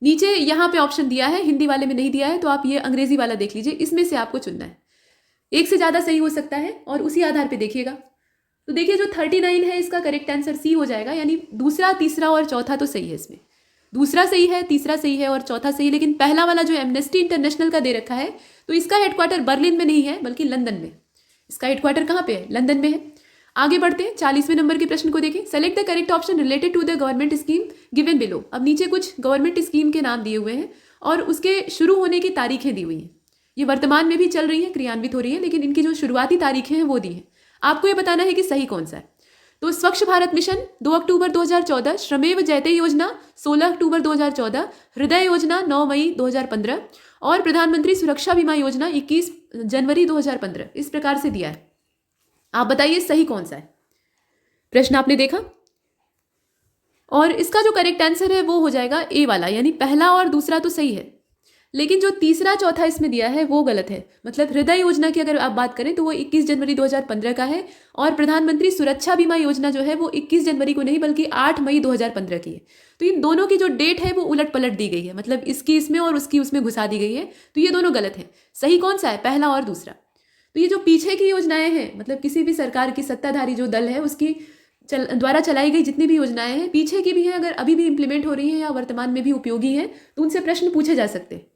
नीचे यहाँ पे ऑप्शन दिया है, हिंदी वाले में नहीं दिया है, तो आप ये अंग्रेजी वाला देख लीजिए, इसमें से आपको चुनना है। एक से ज़्यादा सही हो सकता है और उसी आधार पे देखिएगा। तो देखिए जो 39 है इसका करेक्ट आंसर सी हो जाएगा, यानी दूसरा, तीसरा और चौथा तो सही है। इसमें दूसरा सही है, तीसरा सही है और चौथा सही, लेकिन पहला वाला जो एमनेस्टी इंटरनेशनल का दे रखा है तो इसका हेडक्वार्टर बर्लिन में नहीं है बल्कि लंदन में। इसका हेडक्वार्टर कहाँ पे है? लंदन में है। आगे बढ़ते हैं, 40वें नंबर के प्रश्न को देखें। Select the correct option related to the government scheme given below. अब नीचे कुछ गवर्नमेंट स्कीम के नाम दिए हुए हैं और उसके शुरू होने की तारीखें दी हुई हैं। ये वर्तमान में भी चल रही है, क्रियान्वित हो रही है, लेकिन इनकी जो शुरुआती तारीखें हैं वो दी है। आपको ये बताना है कि सही कौन सा है। तो स्वच्छ भारत मिशन 2 अक्टूबर 2014, श्रमेव जयते योजना 16 अक्टूबर 2014, हृदय योजना 9 मई 2015 और प्रधानमंत्री सुरक्षा बीमा योजना 21 जनवरी 2015। इस प्रकार से दिया है। आप बताइए सही कौन सा है। प्रश्न आपने देखा और इसका जो करेक्ट आंसर है वो हो जाएगा ए वाला, यानी पहला और दूसरा तो सही है, लेकिन जो तीसरा चौथा इसमें दिया है वो गलत है। मतलब हृदय योजना की अगर आप बात करें तो वो 21 जनवरी 2015 का है और प्रधानमंत्री सुरक्षा बीमा योजना जो है वो 21 जनवरी को नहीं बल्कि 8 मई 2015 की है। तो इन दोनों की जो डेट है वो उलट पलट दी गई है, मतलब इसकी इसमें और उसकी उसमें घुसा दी गई है। तो ये दोनों गलत है। सही कौन सा है? पहला और दूसरा। तो ये जो पीछे की योजनाएं हैं, मतलब किसी भी सरकार की सत्ताधारी जो दल है उसकी द्वारा चलाई गई जितनी भी योजनाएं हैं, पीछे की भी हैं, अगर अभी भी इंप्लीमेंट हो रही हैं या वर्तमान में भी उपयोगी हैं तो उनसे प्रश्न पूछे जा सकते हैं।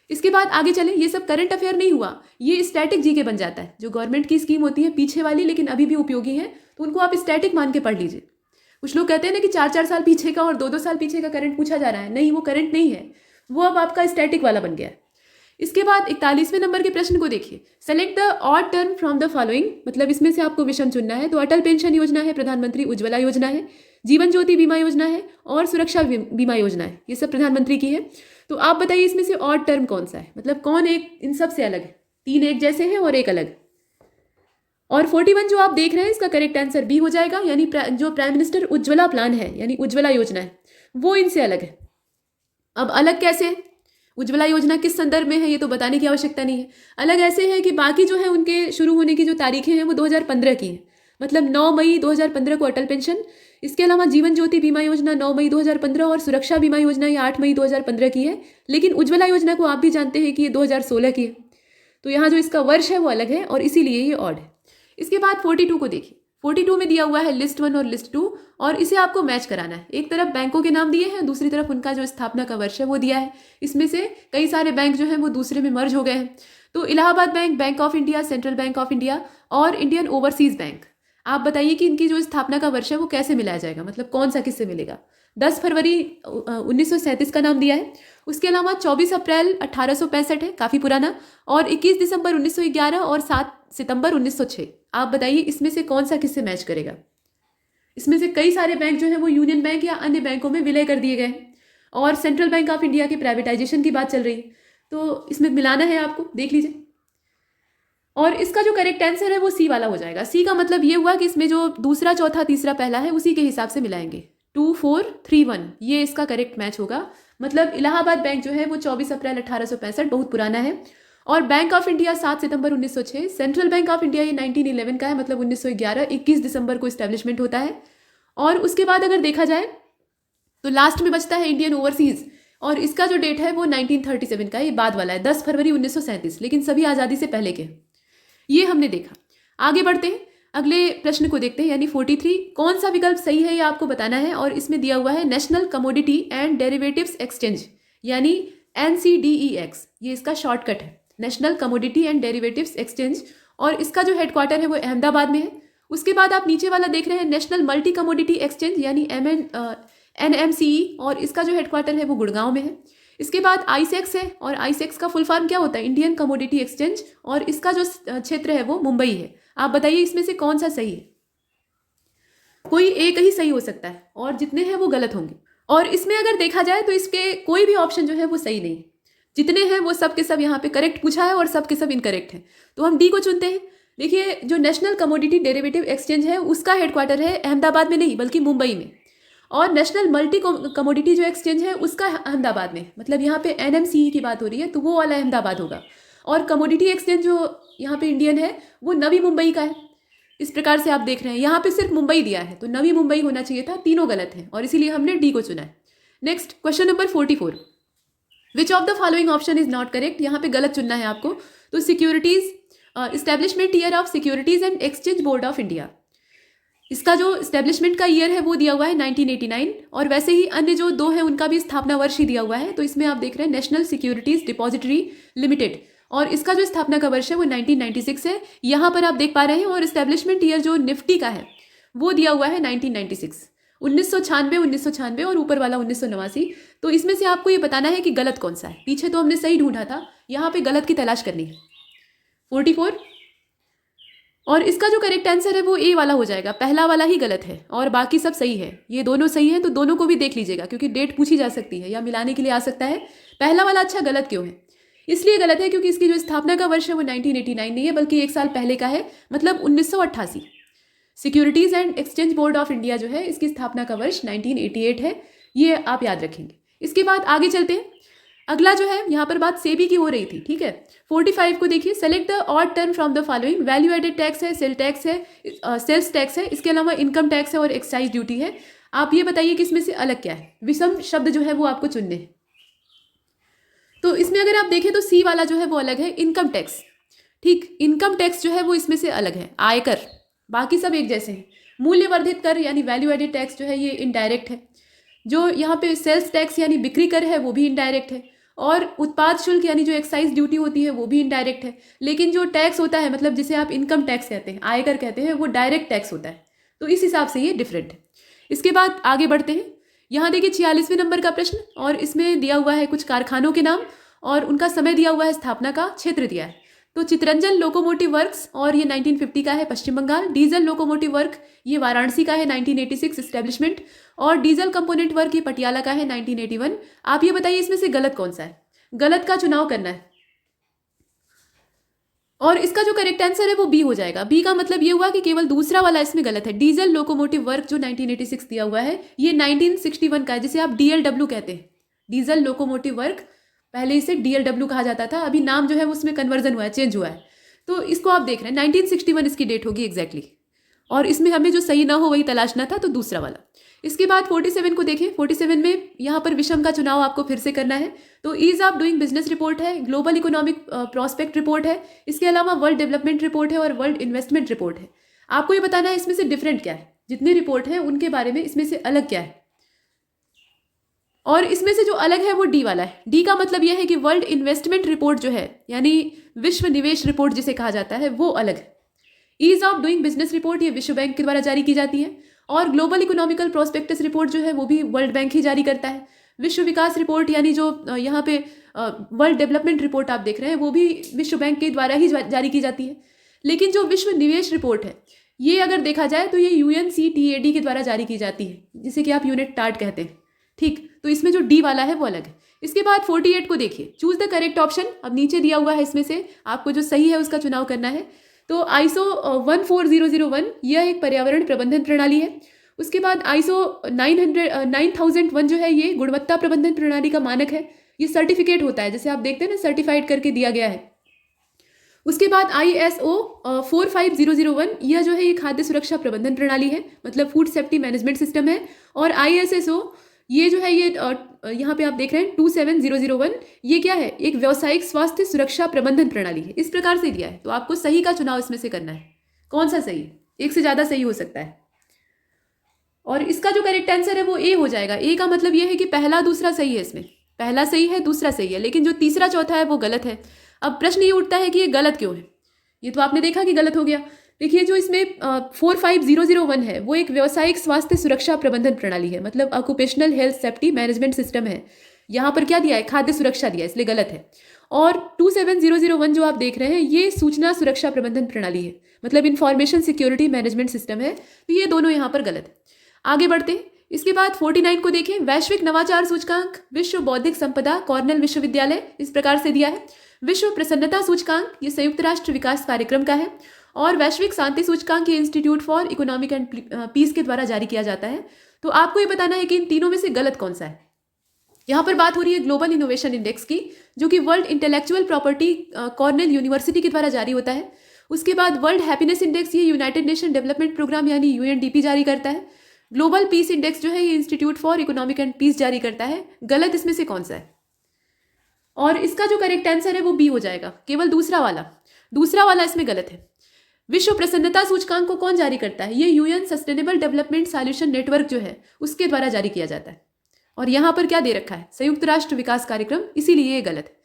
इसके बाद आगे चले, ये सब करंट अफेयर नहीं हुआ, ये स्टैटिक जीके बन जाता है। जो गवर्नमेंट की स्कीम होती है पीछे वाली लेकिन अभी भी उपयोगी है, तो उनको आप स्टैटिक मान के पढ़ लीजिए। कुछ लोग कहते हैं ना कि 4-4 साल पीछे का और 2-2 साल पीछे का करंट पूछा जा रहा है। नहीं, वो करंट नहीं है, वो अब आपका स्टैटिक वाला बन गया है। इसके बाद 41वें नंबर के प्रश्न को देखिए। Select the odd term from the following, मतलब इसमें से आपको विषम चुनना है। तो अटल पेंशन योजना है, प्रधानमंत्री उज्ज्वला योजना है, जीवन ज्योति बीमा योजना है और सुरक्षा बीमा योजना है। ये सब प्रधानमंत्री की है। तो आप बताइए इसमें से ऑड टर्म कौन सा है, मतलब कौन एक इन सब से अलग है? 3 एक जैसे हैं और एक अलग। और 41 जो आप देख रहे हैं इसका करेक्ट आंसर बी हो जाएगा, यानी जो प्राइम मिनिस्टर उज्ज्वला प्लान है यानी उज्ज्वला योजना है वो इनसे अलग है। अब अलग कैसे है? उज्ज्वला योजना किस संदर्भ में है ये तो बताने की आवश्यकता नहीं है। अलग ऐसे है कि बाकी जो है उनके शुरू होने की जो तारीखें हैं वो 2015 की है, मतलब 9 मई 2015 को अटल पेंशन। इसके अलावा जीवन ज्योति बीमा योजना 9 मई 2015 और सुरक्षा बीमा योजना ये 8 मई 2015 की है। लेकिन उज्ज्वला योजना को आप भी जानते हैं कि ये 2016 की है। तो यहाँ जो इसका वर्ष है वो अलग है और इसीलिए ये ऑड है। इसके बाद 42 को देखिए। 42 में दिया हुआ है लिस्ट 1 और लिस्ट 2 और इसे आपको मैच कराना है। एक तरफ बैंकों के नाम दिए हैं, दूसरी तरफ उनका जो स्थापना का वर्ष है वो दिया है। इसमें से कई सारे बैंक जो हैं वो दूसरे में मर्ज हो गए हैं। तो Allahabad bank, bank of India, central bank of India और इंडियन ओवरसीज बैंक। आप बताइए कि इनकी जो स्थापना का वर्ष है वो कैसे मिलाया जाएगा, मतलब कौन सा किससे मिलेगा? 10 फरवरी 1937 का नाम दिया है। उसके अलावा 24 अप्रैल 1865 है, काफ़ी पुराना, और 21 दिसंबर 1911 और 7 सितंबर 1906। आप बताइए इसमें से कौन सा किससे मैच करेगा? इसमें से कई सारे बैंक जो है वो यूनियन बैंक या अन्य बैंकों में विलय कर दिए गए और सेंट्रल बैंक ऑफ इंडिया के प्राइवेटाइजेशन की बात चल रही है, तो इसमें मिलाना है आपको, देख लीजिए। और इसका जो करेक्ट आंसर है वो सी वाला हो जाएगा। सी का मतलब ये हुआ कि इसमें जो दूसरा, चौथा, तीसरा, पहला है उसी के हिसाब से मिलाएंगे। 2, 4, 3, 1 ये इसका करेक्ट मैच होगा। मतलब इलाहाबाद बैंक जो है वो 24 अप्रैल 1865 बहुत पुराना है और bank of India 7 September 1906, central bank of India ये 1911 का है, मतलब 1911, 21 दिसंबर को इस्टेब्लिशमेंट होता है और उसके बाद अगर देखा जाए तो लास्ट में बचता है इंडियन ओवरसीज, और इसका जो डेट है वो 1937 का है, ये बाद वाला है, 10 फरवरी 1937, लेकिन सभी आज़ादी से पहले के। ये हमने देखा। आगे बढ़ते हैं, अगले प्रश्न को देखते हैं, यानी 43। कौन सा विकल्प सही है ये आपको बताना है, और इसमें दिया हुआ है national commodity and derivatives exchange, यानी NCDEX, ये इसका शॉर्टकट है, national commodity and derivatives exchange, और इसका जो हेडक्वार्टर है वो अहमदाबाद में है। उसके बाद आप नीचे वाला देख रहे हैं नेशनल मल्टी कमोडिटी एक्सचेंज, यानी NMCE, और इसका जो हेडक्वार्टर है वो गुड़गांव में है। इसके बाद आईसेक्स है, और आईसेक्स का फुल फॉर्म क्या होता है, इंडियन कमोडिटी एक्सचेंज, और इसका जो क्षेत्र है वो मुंबई है। आप बताइए इसमें से कौन सा सही है। कोई एक ही सही हो सकता है और जितने हैं वो गलत होंगे, और इसमें अगर देखा जाए तो इसके कोई भी ऑप्शन जो है वो सही नहीं, जितने हैं वो सब के सब यहाँ पे करेक्ट पूछा है और सब के सब इनकरेक्ट है। तो हम डी को चुनते हैं। देखिए, जो नेशनल कमोडिटी डेरिवेटिव एक्सचेंज है उसका हेडक्वार्टर है अहमदाबाद में नहीं बल्कि मुंबई में, और नेशनल मल्टी कमोडिटी जो एक्सचेंज है उसका अहमदाबाद में, मतलब यहाँ पे NMCE की बात हो रही है तो वो वाला अहमदाबाद होगा, और कमोडिटी एक्सचेंज जो यहाँ पे इंडियन है वो नवी मुंबई का है। इस प्रकार से आप देख रहे हैं, यहाँ पे सिर्फ मुंबई दिया है तो नवी मुंबई होना चाहिए था, तीनों गलत है और इसीलिए हमने डी को चुना है। Next question number 44, which of the following option is not correct, यहाँ पे गलत चुनना है आपको। तो securities establishment year of securities and exchange board of India, इसका जो इस्टेब्लिशमेंट का ईयर है वो दिया हुआ है 1989, और वैसे ही अन्य जो दो हैं उनका भी स्थापना वर्ष ही दिया हुआ है। तो इसमें आप देख रहे हैं नेशनल सिक्योरिटीज डिपॉजिटरी लिमिटेड, और इसका जो स्थापना का वर्ष है वो 1996 है, यहाँ पर आप देख पा रहे हैं। और इस्टेब्लिशमेंट ईयर जो निफ्टी का है वो दिया हुआ है 1996, 1996 और ऊपर वाला 1989। तो इसमें से आपको ये बताना है कि गलत कौन सा है। पीछे तो हमने सही ढूंढा था, यहाँ पे गलत की तलाश करनी है। 44, और इसका जो करेक्ट आंसर है वो ए वाला हो जाएगा, पहला वाला ही गलत है और बाकी सब सही है। ये दोनों सही है तो दोनों को भी देख लीजिएगा, क्योंकि डेट पूछी जा सकती है या मिलाने के लिए आ सकता है। पहला वाला अच्छा गलत क्यों है, इसलिए गलत है क्योंकि इसकी जो स्थापना का वर्ष है वो 1989 नहीं है बल्कि एक साल पहले का है, मतलब 1988। Securities and exchange board of India जो है इसकी स्थापना का वर्ष 1988 है, ये आप याद रखेंगे। इसके बाद आगे चलते हैं। अगला जो है, यहाँ पर बात सेबी की हो रही थी, ठीक है। 45 को देखिए, select the odd term from the following, value added tax है, सेल टैक्स है, सेल्स टैक्स है, इसके अलावा इनकम टैक्स है और एक्साइज ड्यूटी है। आप ये बताइए कि इसमें से अलग क्या है। विषम शब्द जो है वो आपको चुनने हैं। तो इसमें अगर आप देखें तो सी वाला जो है वो अलग है, इनकम टैक्स, ठीक, इनकम टैक्स जो है वो इसमें से अलग है, आयकर, बाकी सब एक जैसे हैं। मूल्यवर्धित कर यानी वैल्यू एडेड टैक्स जो है ये इनडायरेक्ट है। जो यहाँ पे सेल्स टैक्स यानी बिक्री कर है वो भी इनडायरेक्ट है, और उत्पाद शुल्क यानी जो एक्साइज ड्यूटी होती है वो भी इनडायरेक्ट है। लेकिन जो टैक्स होता है, मतलब जिसे आप इनकम टैक्स कहते हैं, आयकर कहते हैं, वो डायरेक्ट टैक्स होता है। तो इस हिसाब से ये डिफरेंट है। इसके बाद आगे बढ़ते हैं। यहाँ देखिए 46वें नंबर का प्रश्न, और इसमें दिया हुआ है कुछ कारखानों के नाम और उनका समय दिया हुआ है, स्थापना का क्षेत्र दिया है। तो चितरंजन लोकोमोटिव वर्क्स, और ये 1950 का है, पश्चिम बंगाल। डीजल लोकोमोटिव वर्क ये वाराणसी का है, 1986 इस्टेब्लिशमेंट। और डीजल कंपोनेंट वर्क ये पटियाला का है, 1981। आप ये बताइए इसमें से गलत कौन सा है, गलत का चुनाव करना है। और इसका जो करेक्ट आंसर है वो बी हो जाएगा। बी का मतलब ये हुआ कि केवल दूसरा वाला इसमें गलत है। डीजल लोकोमोटिव वर्क जो 1986 दिया हुआ है ये 1961 का है, जिसे आप DLW कहते हैं। डीजल लोकोमोटिव वर्क, पहले इसे DLW कहा जाता था, अभी नाम जो है उसमें कन्वर्जन हुआ है, चेंज हुआ है। तो इसको आप देख रहे हैं 1961 इसकी डेट होगी एग्जैक्टली। और इसमें हमें जो सही ना हो वही तलाशना था, तो दूसरा वाला। इसके बाद 47 को देखें। 47 में यहाँ पर विषम का चुनाव आपको फिर से करना है। तो ease of doing business report है, ग्लोबल इकोनॉमिक प्रॉस्पेक्ट रिपोर्ट है, इसके अलावा वर्ल्ड डेवलपमेंट रिपोर्ट है और वर्ल्ड इन्वेस्टमेंट रिपोर्ट है। आपको ये बताना है इसमें से डिफरेंट क्या है, जितनी रिपोर्ट है उनके बारे में इसमें से अलग क्या है। और इसमें से जो अलग है वो डी वाला है। डी का मतलब यह है कि वर्ल्ड इन्वेस्टमेंट रिपोर्ट जो है, यानी विश्व निवेश रिपोर्ट जिसे कहा जाता है, वो अलग है। Ease of doing business report ये विश्व बैंक के द्वारा जारी की जाती है, और ग्लोबल इकोनॉमिकल प्रोस्पेक्टस रिपोर्ट जो है वो भी वर्ल्ड बैंक ही जारी करता है। विश्व विकास रिपोर्ट यानी जो यहाँ पे वर्ल्ड डेवलपमेंट रिपोर्ट आप देख रहे हैं वो भी विश्व बैंक के द्वारा ही जारी की जाती है। लेकिन जो विश्व निवेश रिपोर्ट है ये अगर देखा जाए तो ये UNCTAD के द्वारा जारी की जाती है, जिसे कि आप यूनिट टार्ट कहते हैं, ठीक। तो इसमें जो डी वाला है वो अलग है। इसके बाद 48 को देखिए, चूज द करेक्ट ऑप्शन। अब नीचे दिया हुआ है, इसमें से आपको जो सही है उसका चुनाव करना है। तो ISO 14001 यह एक पर्यावरण प्रबंधन प्रणाली है। उसके बाद ISO 9001 जो है ये गुणवत्ता प्रबंधन प्रणाली का मानक है। ये सर्टिफिकेट होता है, जैसे आप देखते हैं ना, सर्टिफाइड करके दिया गया है। उसके बाद ISO 45001, यह जो है ये खाद्य सुरक्षा प्रबंधन प्रणाली है, मतलब फूड सेफ्टी मैनेजमेंट सिस्टम है। और ISSO ये जो है ये यहाँ पे आप देख रहे हैं 27001, ये क्या है, एक व्यावसायिक स्वास्थ्य सुरक्षा प्रबंधन प्रणाली है। इस प्रकार से दिया है, तो आपको सही का चुनाव इसमें से करना है। कौन सा सही है? एक से ज़्यादा सही हो सकता है, और इसका जो करेक्ट आंसर है वो ए हो जाएगा। ए का मतलब ये है कि पहला दूसरा सही है, इसमें पहला सही है दूसरा सही है, लेकिन जो तीसरा चौथा है वो गलत है। अब प्रश्न ये उठता है कि ये गलत क्यों है? ये तो आपने देखा कि गलत हो गया। देखिए जो इसमें 45001 है वो एक व्यावसायिक स्वास्थ्य सुरक्षा प्रबंधन प्रणाली है, मतलब occupational health safety management system है। यहाँ पर क्या दिया है? खाद्य सुरक्षा दिया है, इसलिए गलत है। और 27001 जो आप देख रहे हैं ये सूचना सुरक्षा प्रबंधन प्रणाली है, मतलब इंफॉर्मेशन सिक्योरिटी मैनेजमेंट सिस्टम है। तो ये दोनों यहाँ पर गलत है। आगे बढ़ते हैं। इसके बाद 49 को देखें, वैश्विक नवाचार सूचकांक विश्व बौद्धिक संपदा कॉर्नेल विश्वविद्यालय इस प्रकार से दिया है। विश्व प्रसन्नता सूचकांक ये संयुक्त राष्ट्र विकास कार्यक्रम का है। और वैश्विक शांति सूचकांक ये institute for economic and peace के द्वारा जारी किया जाता है। तो आपको ये बताना है कि इन तीनों में से गलत कौन सा है। यहाँ पर बात हो रही है ग्लोबल इनोवेशन इंडेक्स की, जो कि world intellectual property Cornell university के द्वारा जारी होता है। उसके बाद वर्ल्ड हैप्पीनेस इंडेक्स ये यूनाइटेड नेशन डेवलपमेंट प्रोग्राम यानी UNDP जारी करता है। ग्लोबल पीस इंडेक्स जो है ये institute for economic and peace जारी करता है। गलत इसमें से कौन सा है? और इसका जो करेक्ट आंसर है वो बी हो जाएगा, केवल दूसरा वाला इसमें गलत है। विश्व प्रसन्नता सूचकांक को कौन जारी करता है? ये UN sustainable development solution network जो है उसके द्वारा जारी किया जाता है। और यहाँ पर क्या दे रखा है? संयुक्त राष्ट्र विकास कार्यक्रम, इसीलिए ये गलत है।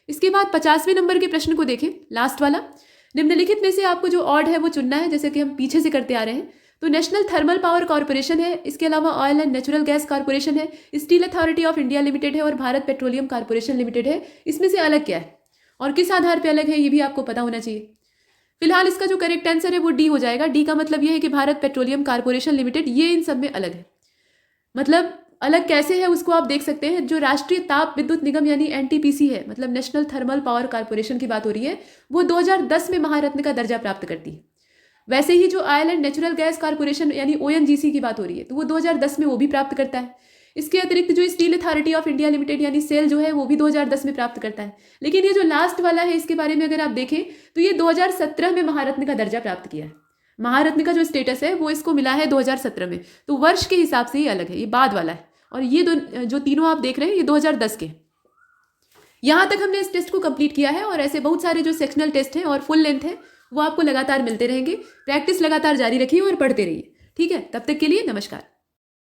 इसके बाद 50वें नंबर के प्रश्न को देखें, लास्ट वाला। निम्नलिखित में से आपको जो ऑड है वो चुनना है, जैसे कि हम पीछे से करते आ रहे हैं। तो नेशनल थर्मल पावर कॉर्पोरेशन है, इसके अलावा oil and natural gas corporation है, steel authority of India limited है और भारत पेट्रोलियम कॉर्पोरेशन लिमिटेड है। इसमें से अलग क्या है और किस आधार पर अलग है ये भी आपको पता होना चाहिए। फिलहाल इसका जो करेक्ट आंसर है वो डी हो जाएगा। डी का मतलब ये है कि भारत पेट्रोलियम कॉर्पोरेशन लिमिटेड ये इन सब में अलग है। मतलब अलग कैसे है उसको आप देख सकते हैं। जो राष्ट्रीय ताप विद्युत निगम यानी NTPC है, मतलब नेशनल थर्मल पावर कॉर्पोरेशन की बात हो रही है, वो 2010 में महारत्न का दर्जा प्राप्त करती है। वैसे ही जो oil and natural gas corporation यानी ONGC की बात हो रही है, तो वो 2010 में वो भी प्राप्त करता है। इसके अतिरिक्त जो steel authority of India limited यानी सेल जो है वो भी 2010 में प्राप्त करता है। लेकिन ये जो लास्ट वाला है इसके बारे में अगर आप देखें तो ये 2017 में महारत्न का दर्जा प्राप्त किया है। महारत्न का जो स्टेटस है वो इसको मिला है 2017 में, तो वर्ष के हिसाब से ये अलग है, ये बाद वाला है। और ये जो तीनों आप देख रहे हैं ये 2010 के। यहाँ तक हमने इस टेस्ट को कंप्लीट किया है और ऐसे बहुत सारे जो सेक्शनल टेस्ट हैं और फुल लेंथ है वो आपको लगातार मिलते रहेंगे। प्रैक्टिस लगातार जारी रखिए और पढ़ते रहिए। ठीक है, तब तक के लिए नमस्कार।